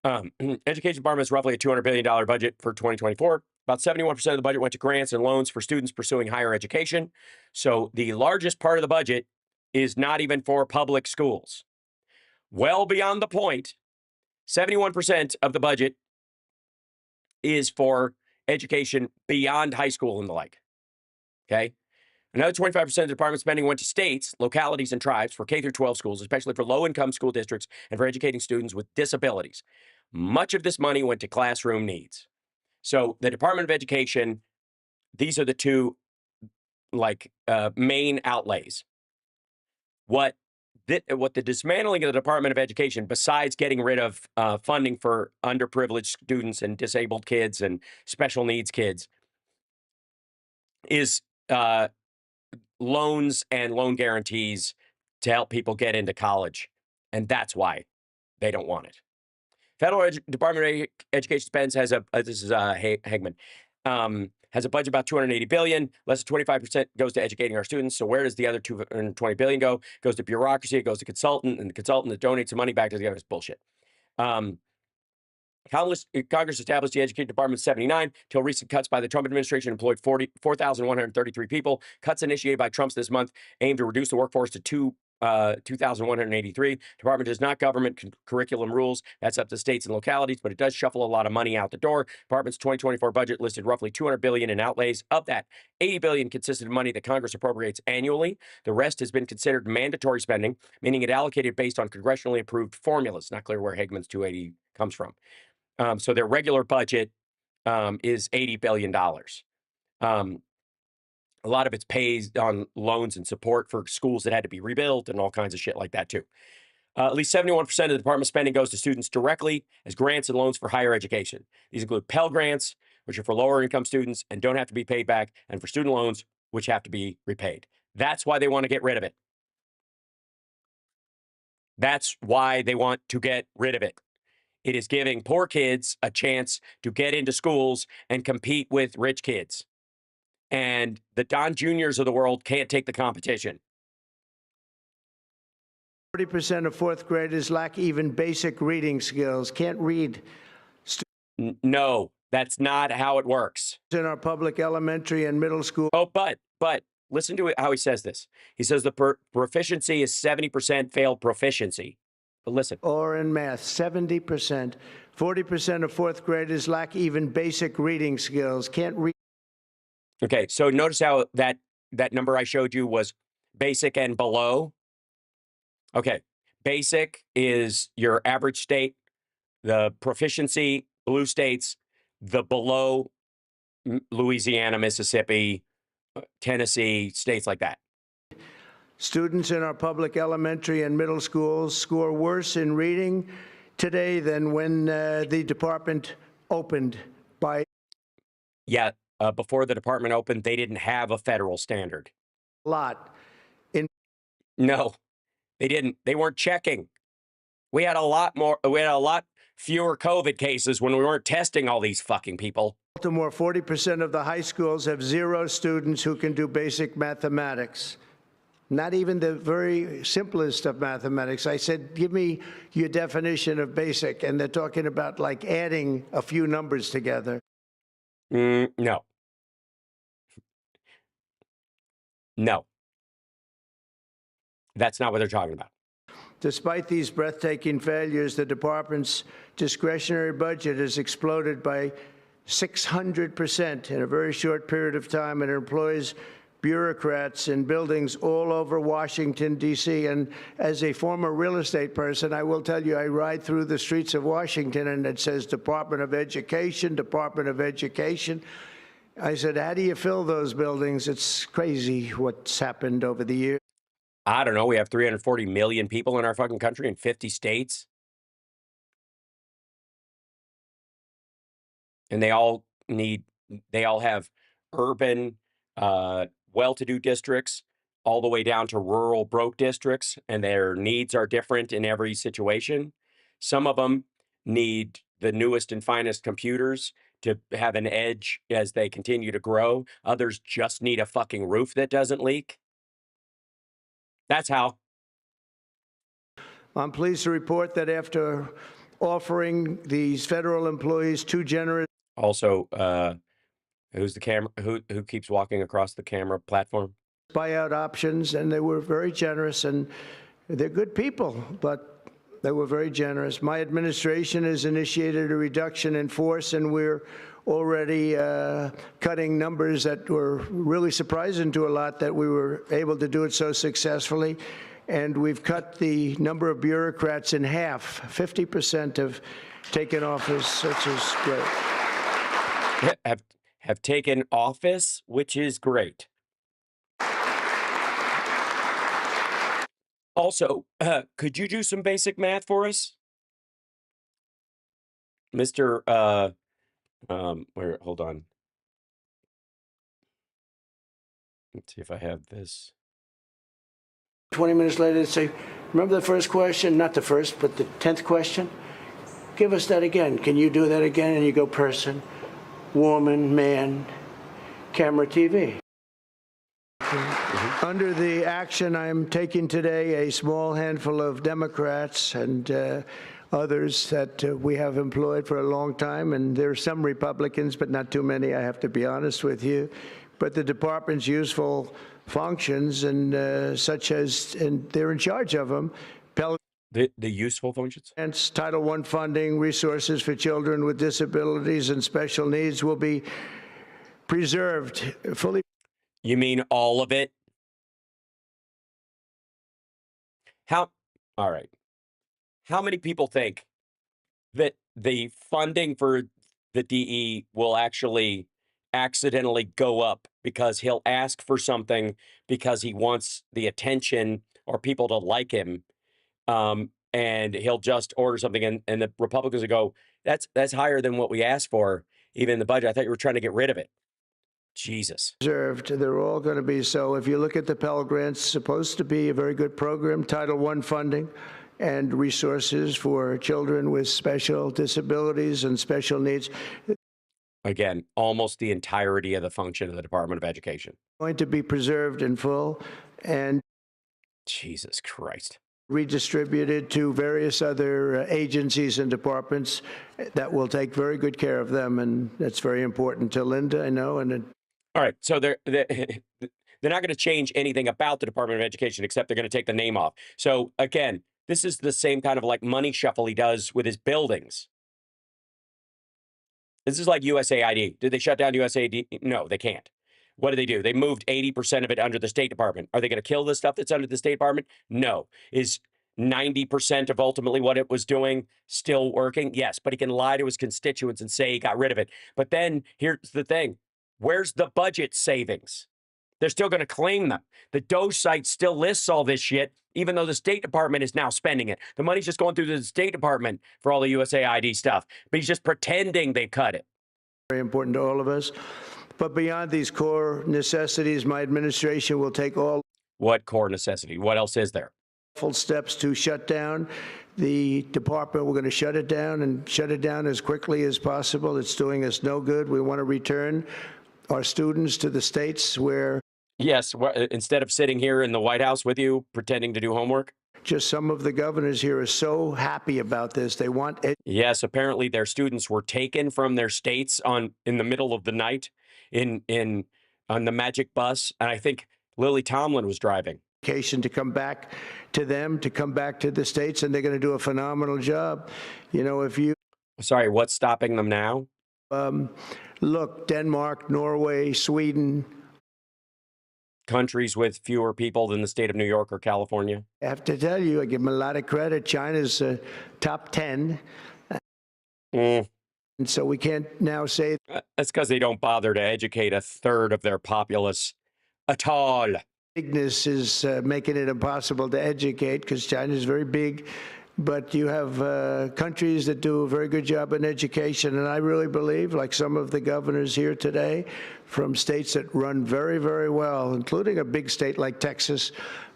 Education department is roughly a $200 billion budget for 2024. About 71% of the budget went to grants and loans for students pursuing higher education. So the largest part of the budget is not even for public schools. Well beyond the point, 71% of the budget is for education beyond high school and the like. Okay? Another 25% of the department spending went to states, localities, and tribes for K-12 schools, especially for low-income school districts and for educating students with disabilities. Much of this money went to classroom needs. So the Department of Education, these are the two main outlays. What the dismantling of the Department of Education, besides getting rid of funding for underprivileged students and disabled kids and special needs kids, is loans and loan guarantees to help people get into college. And that's why they don't want it. Federal Department of Education spends this is Hagman, has a budget about $280 billion. Less than 25% goes to educating our students. So where does the other $220 billion go? It goes to bureaucracy. It goes to consultant, and the consultant that donates the money back to the other is bullshit. Congress established the Education Department in 1979 until recent cuts by the Trump administration employed 4,133 people. Cuts initiated by Trump this month aim to reduce the workforce to 2,183. Department does not government curriculum rules. That's up to states and localities, but it does shuffle a lot of money out the door. Department's 2024 budget listed roughly $200 billion in outlays. Of that, $80 billion consisted of money that Congress appropriates annually. The rest has been considered mandatory spending, meaning it allocated based on congressionally approved formulas. Not clear where Hagman's 280 comes from. So their regular budget is $80 billion. A lot of it's pays on loans and support for schools that had to be rebuilt and all kinds of shit like that, too. At least 71% of the department spending goes to students directly as grants and loans for higher education. These include Pell Grants, which are for lower income students and don't have to be paid back, and for student loans, which have to be repaid. That's why they want to get rid of it. That's why they want to get rid of it. It is giving poor kids a chance to get into schools and compete with rich kids. And the Don Juniors of the world can't take the competition. 40% of fourth graders lack even basic reading skills, can't read. No, That's not how it works. In our public elementary and middle school. Oh, but listen to how he says this. He says the proficiency is 70% failed proficiency. But listen. Or in math, 70%. 40% of fourth graders lack even basic reading skills. Can't read. Okay, so notice how that number I showed you was basic and below. Okay, basic is your average state. The proficiency, blue states. The below, Louisiana, Mississippi, Tennessee, states like that. Students in our public elementary and middle schools score worse in reading today than when the department opened by. Yeah, before the department opened, they didn't have a federal standard. A lot. No, they didn't. They weren't checking. We had a lot fewer COVID cases when we weren't testing all these fucking people. Baltimore, 40% of the high schools have 0 students who can do basic mathematics. Not even the very simplest of mathematics. I said, give me your definition of basic. And they're talking about like adding a few numbers together. No. No. That's not what they're talking about. Despite these breathtaking failures, the department's discretionary budget has exploded by 600% in a very short period of time, and it employs bureaucrats in buildings all over Washington, D.C. And as a former real estate person, I will tell you, I ride through the streets of Washington, and it says Department of Education, Department of Education. I said, how do you fill those buildings? It's crazy what's happened over the years. I don't know. We have 340 million people in our fucking country in 50 states. And they all have urban, well-to-do districts all the way down to rural broke districts, and their needs are different in every situation. Some of them need the newest and finest computers to have an edge as they continue to grow. Others just need a fucking roof that doesn't leak. That's how. I'm pleased to report that after offering these federal employees too generous. Also, who's the camera? Who keeps walking across the camera platform? Buyout options, and they were very generous, and they're good people, but they were very generous. My administration has initiated a reduction in force, and we're already cutting numbers that were really surprising to a lot that we were able to do it so successfully. And we've cut the number of bureaucrats in half. 50% have taken office, which is great. Have taken office, which is great. Also, could you do some basic math for us? Mr. Hold on. Let's see if I have this. 20 minutes later, they say, remember the first question? Not the first, but the 10th question? Give us that again. Can you do that again? And you go person, woman, man, camera, TV. Under the action I'm taking today, a small handful of Democrats and others that we have employed for a long time, and there are some Republicans, but not too many, I have to be honest with you. But the department's useful functions and such as, and they're in charge of them. The useful functions? Title I funding, resources for children with disabilities and special needs will be preserved fully. You mean all of it? All right. How many people think that the funding for the DE will actually accidentally go up because he'll ask for something because he wants the attention or people to like him, and he'll just order something, and the Republicans will go, that's higher than what we asked for, even in the budget. I thought you were trying to get rid of it. Jesus. Reserved. They're all going to be. So if you look at the Pell Grants, supposed to be a very good program, Title I funding and resources for children with special disabilities and special needs. Again, almost the entirety of the function of the Department of Education. Going to be preserved in full. And Jesus Christ. redistributed to various other agencies and departments that will take very good care of them, and that's very important to Linda, I know. And all right, so they're not going to change anything about the Department of Education, except they're going to take the name off. So again, this is the same kind of like money shuffle he does with his buildings. This is like USAID. Did they shut down USAID? No, they can't. What do? They moved 80% of it under the State Department. Are they going to kill the stuff that's under the State Department? No. Is 90% of ultimately what it was doing still working? Yes, but he can lie to his constituents and say he got rid of it. But then here's the thing. Where's the budget savings? They're still going to claim them. The Doge site still lists all this shit, even though the State Department is now spending it. The money's just going through the State Department for all the USAID stuff. But he's just pretending they cut it. Very important to all of us. But beyond these core necessities, my administration will take all. What core necessity? What else is there? Full steps to shut down the department. We're going to shut it down and shut it down as quickly as possible. It's doing us no good. We want to return our students to the states where. Yes, instead of sitting here in the White House with you, pretending to do homework. Just some of the governors here are so happy about this. They want it. Yes, apparently their students were taken from their states in the middle of the night on the magic bus. And I think Lily Tomlin was driving. To come back to them, to come back to the states, and they're going to do a phenomenal job. You know, if you. Sorry, what's stopping them now? Look, Denmark, Norway, Sweden. Countries with fewer people than the state of New York or California. I have to tell you, I give them a lot of credit. China's top 10. And so we can't now say. That's because they don't bother to educate a third of their populace at all. Bigness is making it impossible to educate because China is very big. But you have countries that do a very good job in education. And I really believe, like some of the governors here today, from states that run very, very well, including a big state like Texas,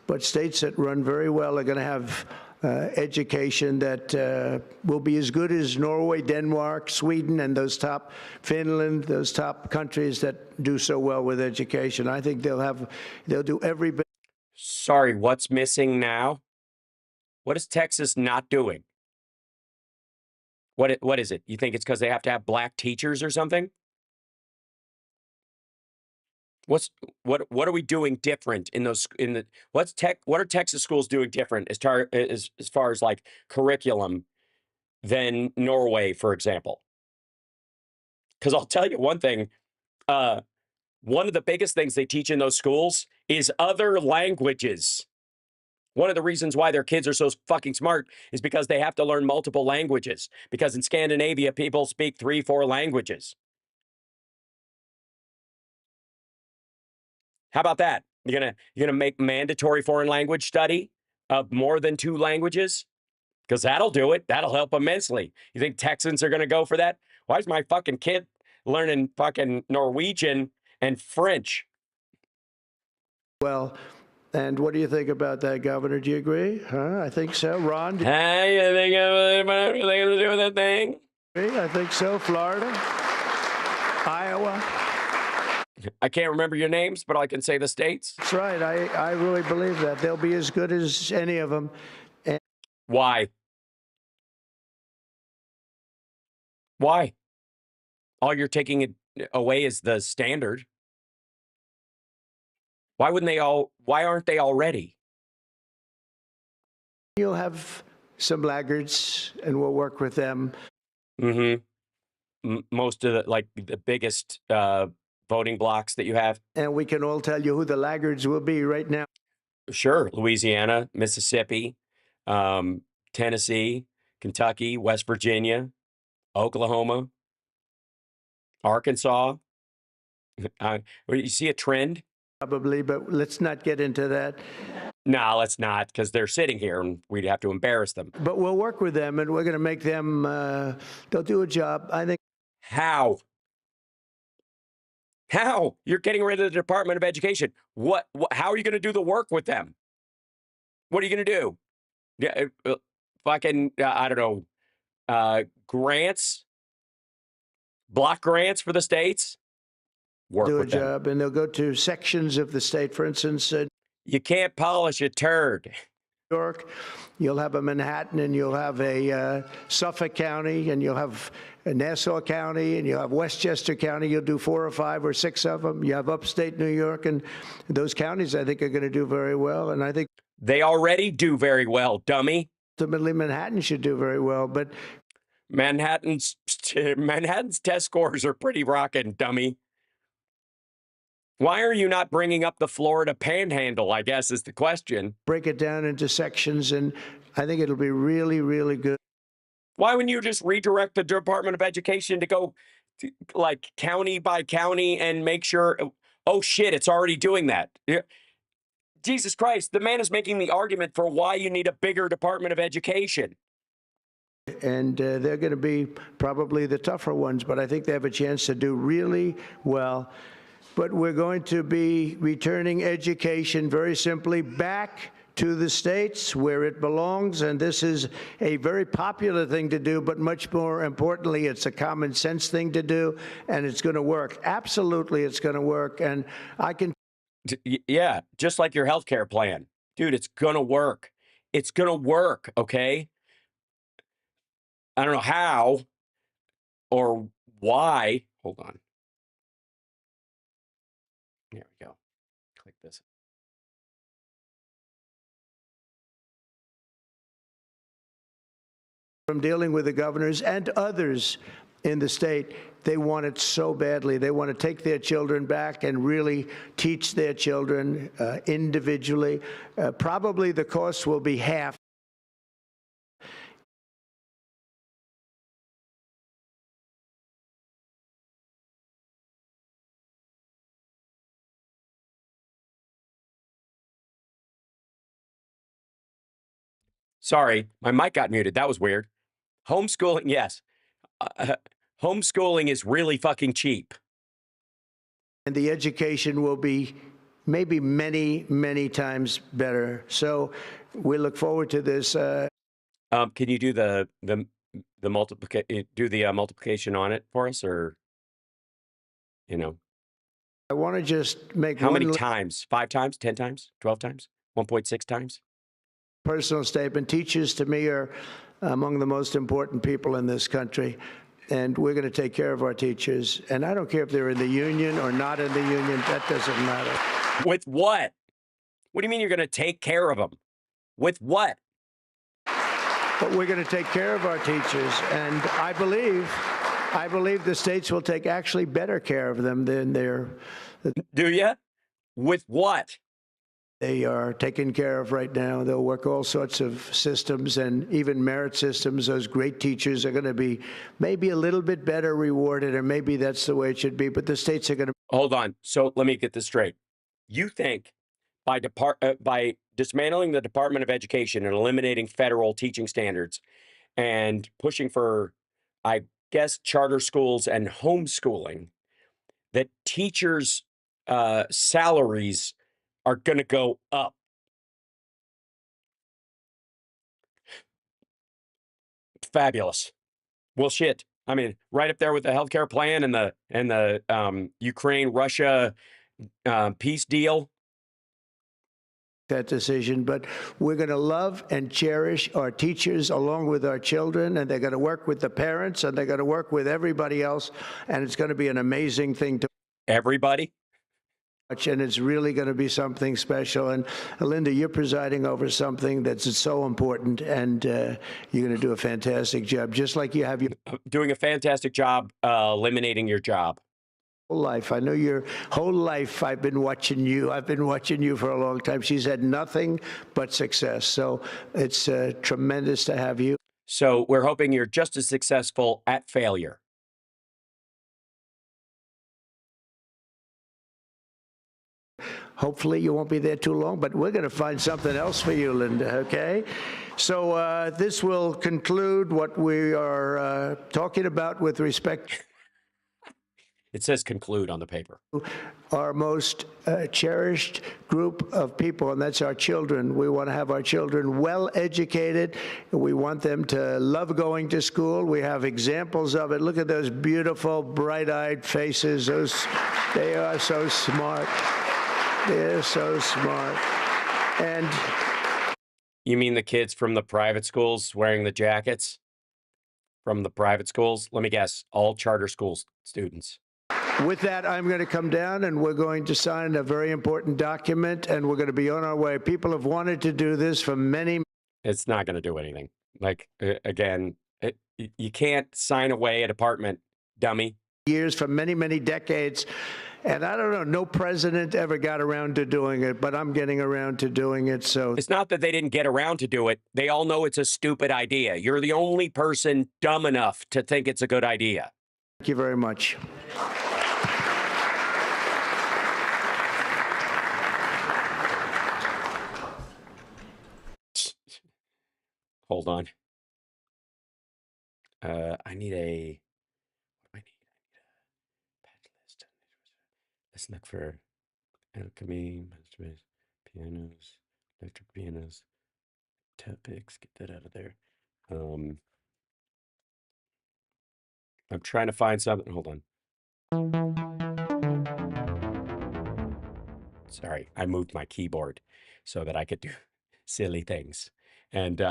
but states that run very well are going to have education that will be as good as Norway, Denmark, Sweden, and those top, Finland, those top countries that do so well with education. I think they'll do every bit. Sorry, what's missing now? What is Texas not doing? What is it? You think it's because they have to have black teachers or something? What are we doing different in those what are Texas schools doing different as far as like curriculum than Norway, for example? Because I'll tell you one thing, one of the biggest things they teach in those schools is other languages. One of the reasons why their kids are so fucking smart is because they have to learn multiple languages. Because in Scandinavia, people speak 3-4 languages. How about that? You're gonna make mandatory foreign language study of more than 2 languages? Because that'll do it. That'll help immensely. You think Texans are gonna go for that? Why is my fucking kid learning fucking Norwegian and French? Well, and what do you think about that, Governor? Do you agree? Huh? I think so. Ron? Hey, you think I'm gonna do that thing? I think so. Florida, Iowa. I can't remember your names, but I can say the states. That's right. I really believe that. They'll be as good as any of them. And why? Why? All you're taking it away is the standard. Why aren't they already? You'll have some laggards, and we'll work with them. Most of the biggest voting blocks that you have. And we can all tell you who the laggards will be right now. Sure. Louisiana, Mississippi, Tennessee, Kentucky, West Virginia, Oklahoma, Arkansas. You see a trend? Probably, but let's not get into that. No, let's not, because they're sitting here and we'd have to embarrass them. But we'll work with them, and we're going to make them, they'll do a job, I think. How? How? You're getting rid of the Department of Education. How are you going to do the work with them? What are you going to do? Yeah, fucking, I don't know, grants? Block grants for the states? Work do a with them. job, and they'll go to sections of the state, for instance. You can't polish a turd. York, you'll have a Manhattan, and you'll have a Suffolk County, and you'll have a Nassau County, and you'll have Westchester County. You'll do 4 or 5 or 6 of them. You have upstate New York, and those counties, I think, are going to do very well. And I think they already do very well, dummy. Ultimately, Manhattan should do very well, but Manhattan's test scores are pretty rocking, dummy. Why are you not bringing up the Florida Panhandle, I guess, is the question. Break it down into sections, and I think it'll be really, really good. Why wouldn't you just redirect the Department of Education to go like county by county and make sure, oh shit, it's already doing that. Jesus Christ, the man is making the argument for why you need a bigger Department of Education. And they're going to be probably the tougher ones, but I think they have a chance to do really well. But we're going to be returning education very simply back to the states where it belongs. And this is a very popular thing to do, but much more importantly, it's a common sense thing to do, and it's going to work. Absolutely, it's going to work. And I can. Yeah, just like your healthcare plan. Dude, it's going to work. It's going to work, okay? I don't know how or why. Hold on. There we go. Click this. From dealing with the governors and others in the state, they want it so badly. They want to take their children back and really teach their children individually. Probably the cost will be half. Sorry, my mic got muted. That was weird. Homeschooling, yes. Homeschooling is really fucking cheap. And the education will be maybe many, many times better. So we look forward to this. Can you do the multiplication on it for us, or you know? I want to just make how many times? 5 times? 10 times? 12 times? 1.6 times? Personal statement. Teachers, to me, are among the most important people in this country, and we're going to take care of our teachers. And I don't care if they're in the union or not in the union. That doesn't matter. With what? What do you mean you're going to take care of them? With what? But we're going to take care of our teachers, and I believe the states will take actually better care of them than Do you? With what? They are taken care of right now. They'll work all sorts of systems and even merit systems. Those great teachers are going to be maybe a little bit better rewarded, or maybe that's the way it should be. But the states are going to. Hold on. So let me get this straight. You think by dismantling the Department of Education and eliminating federal teaching standards and pushing for, I guess, charter schools and homeschooling, that teachers' salaries are going to go up? Fabulous. Well, shit. I mean, right up there with the healthcare plan and the Ukraine-Russia peace deal. That decision, but we're going to love and cherish our teachers along with our children, and they're going to work with the parents, and they're going to work with everybody else, and it's going to be an amazing thing to everybody. And it's really going to be something special. And Linda, you're presiding over something that's so important, and you're going to do a fantastic job, just like you have your doing a fantastic job eliminating your job. Whole life. I know your whole life. I've been watching you. I've been watching you for a long time. She's had nothing but success. So it's tremendous to have you. So we're hoping you're just as successful at failure. Hopefully you won't be there too long, but we're going to find something else for you, Linda, okay? So this will conclude what we are talking about with respect. It says conclude on the paper. Our most cherished group of people, and that's our children. We want to have our children well educated. We want them to love going to school. We have examples of it. Look at those beautiful, bright-eyed faces. They are so smart. They're so smart. And You mean the kids from the private schools wearing the jackets? From the private schools? Let me guess, all charter schools students. With that, I'm going to come down and we're going to sign a very important document and we're going to be on our way. People have wanted to do this for many. It's not going to do anything. Like, again, you can't sign away a department, dummy. Years, for many, many decades. And I don't know, no president ever got around to doing it, but I'm getting around to doing it. So it's not that they didn't get around to do it. They all know it's a stupid idea. You're the only person dumb enough to think it's a good idea. Thank you very much. Hold on. I need a. What do I need? I need a patch list. Let's look for alchemy, instruments, pianos, electric pianos, topics. Get that out of there. I'm trying to find something. Hold on. Sorry, I moved my keyboard so that I could do silly things, and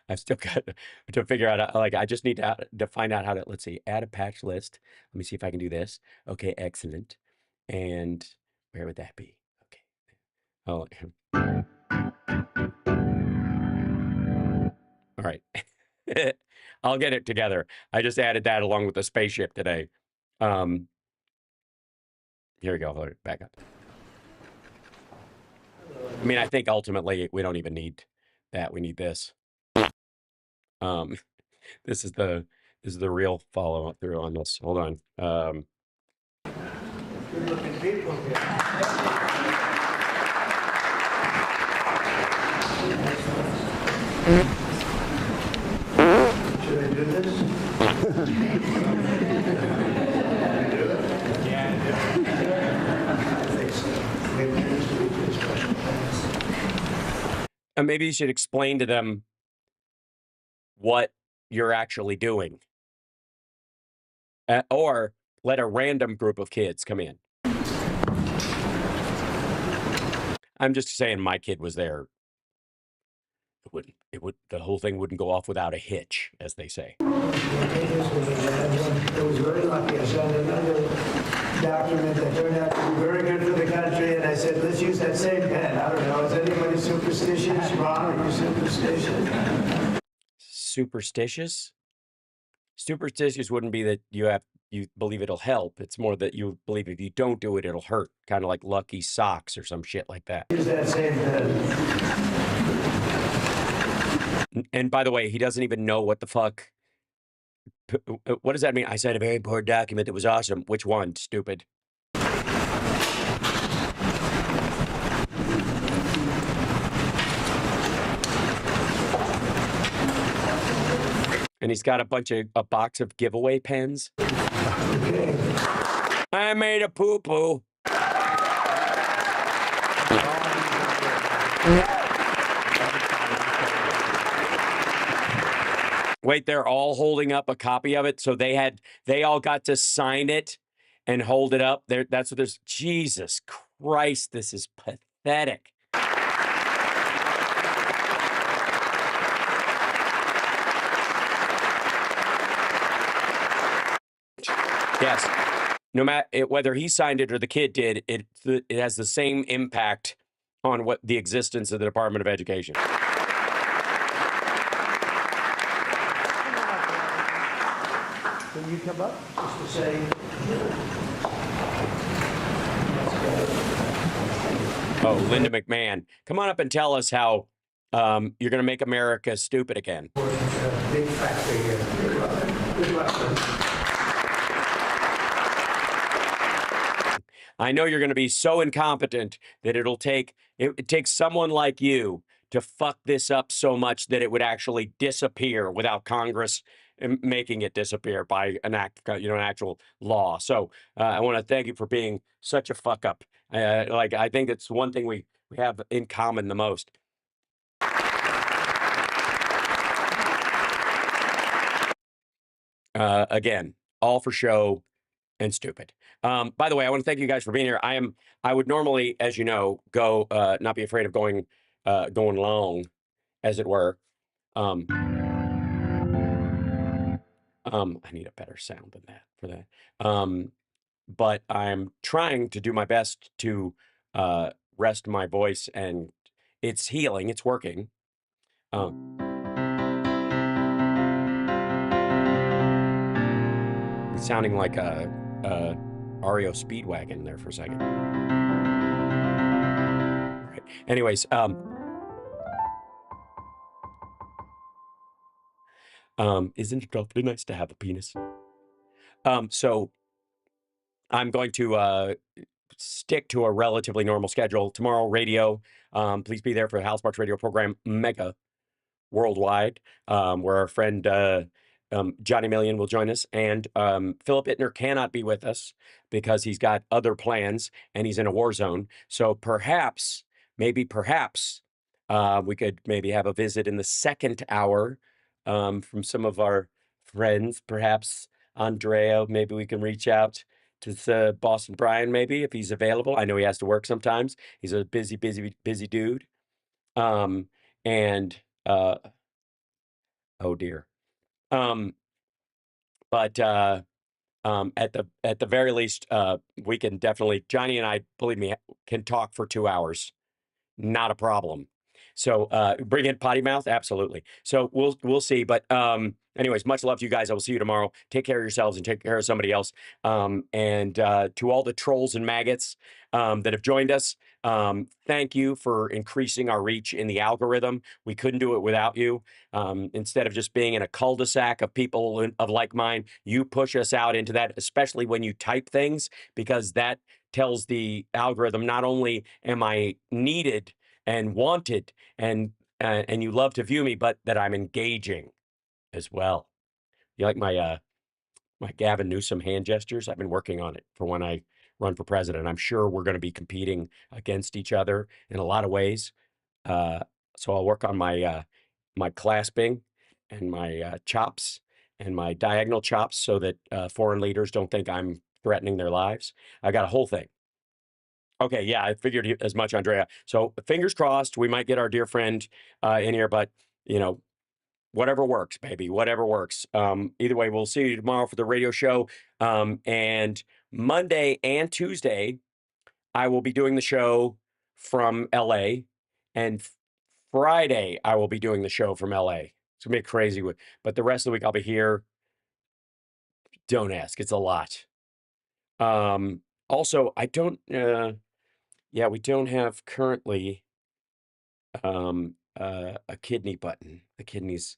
I've still got to figure out. Like, I just need to find out how to. Let's see, add a patch list. Let me see if I can do this. Okay, excellent. And where would that be? Okay. Oh, all right. I'll get it together. I just added that along with the spaceship today. Here we go. Hold it back up. I mean, I think ultimately we don't even need that. We need this. This is the real follow through on this. Hold on. Good looking people here. Should I do this? And maybe you should explain to them what you're actually doing. Or let a random group of kids come in. I'm just saying my kid was there. The whole thing wouldn't go off without a hitch, as they say. It was very lucky. I signed another document that turned out to be very good for the country, and I said, let's use that same pen. I don't know, is anybody superstitious? Ron, are you superstitious? Superstitious? Superstitious wouldn't be that you believe it'll help. It's more that you believe if you don't do it, it'll hurt. Kind of like lucky socks or some shit like that. Use that same pen. And by the way, he doesn't even know what the fuck. What does that mean? I signed a very important document that was awesome. Which one, stupid? And he's got a box of giveaway pens. I made a poo-poo. Wait, they're all holding up a copy of it, so they all got to sign it and hold it up. That's what there's. Jesus Christ, this is pathetic. Yes, no matter whether he signed it or the kid did, it has the same impact on what the existence of the Department of Education. Can you come up just to say? Oh, Linda McMahon, come on up and tell us how you're going to make America stupid again. Big factor here. Good luck. I know you're going to be so incompetent that it takes someone like you to fuck this up so much that it would actually disappear without Congress making it disappear by an actual law. So I want to thank you for being such a fuck up. I think it's one thing we have in common the most. Again, all for show and stupid. By the way, I want to thank you guys for being here. I would normally, as you know, go not be afraid of going long as it were. I need a better sound than that for that. But I'm trying to do my best to rest my voice, and it's healing. It's working. It's sounding like a REO Speedwagon there for a second. All right. Anyways, isn't it awfully nice to have a penis? So I'm going to stick to a relatively normal schedule. Tomorrow, radio. Please be there for the Hal Sparks radio program, Megaworldwide, where our friend Johnny Million will join us. And Philip Ittner cannot be with us because he's got other plans and he's in a war zone. So perhaps, perhaps, we could maybe have a visit in the second hour from some of our friends. Perhaps Andrea, maybe we can reach out to Boston Brian, maybe, if he's available. I know he has to work sometimes. He's a busy dude. Oh dear. But at the very least, we can definitely, Johnny and I, believe me, can talk for 2 hours. Not a problem. So bring in potty mouth, absolutely. So we'll see. But anyways, much love to you guys. I will see you tomorrow. Take care of yourselves and take care of somebody else. And to all the trolls and maggots that have joined us, thank you for increasing our reach in the algorithm. We couldn't do it without you. Instead of just being in a cul-de-sac of people of like mind, you push us out into that, especially when you type things, because that tells the algorithm not only am I needed and wanted and you love to view me, but that I'm engaging as well. You like my my Gavin Newsom hand gestures? I've been working on it for when I run for president. I'm sure we're going to be competing against each other in a lot of ways. So I'll work on my my clasping and my chops and my diagonal chops so that foreign leaders don't think I'm threatening their lives. I got a whole thing. Okay, yeah, I figured as much, Andrea. So fingers crossed, we might get our dear friend in here, but you know, whatever works, baby, whatever works. Either way, we'll see you tomorrow for the radio show. And Monday and Tuesday, I will be doing the show from LA, and Friday I will be doing the show from LA. It's gonna be a crazy week, but the rest of the week I'll be here. Don't ask, it's a lot. Also, I don't. Yeah, we don't have currently a kidney button. The kidney's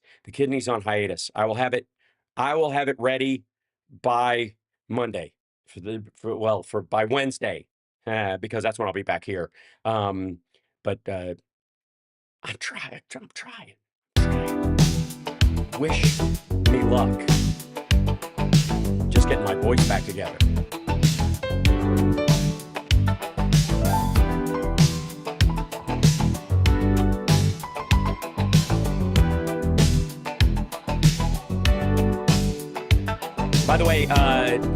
on hiatus. I will have it ready by Monday for by Wednesday, because that's when I'll be back here. But I'm trying. Wish me luck. Just getting my voice back together. By the way,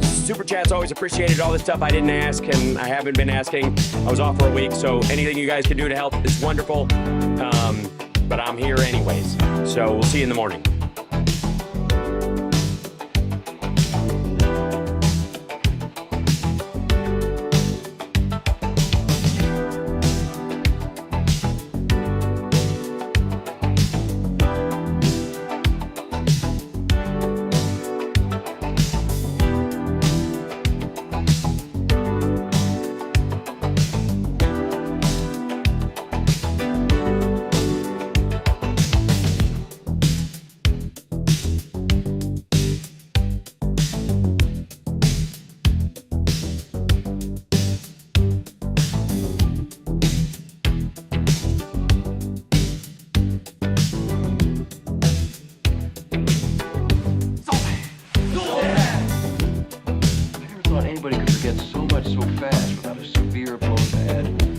super chats always appreciated. All this stuff I didn't ask and I haven't been asking. I was off for a week, so anything you guys can do to help is wonderful. But I'm here anyways, so we'll see you in the morning. Anybody could forget so much so fast without a severe blow to the head.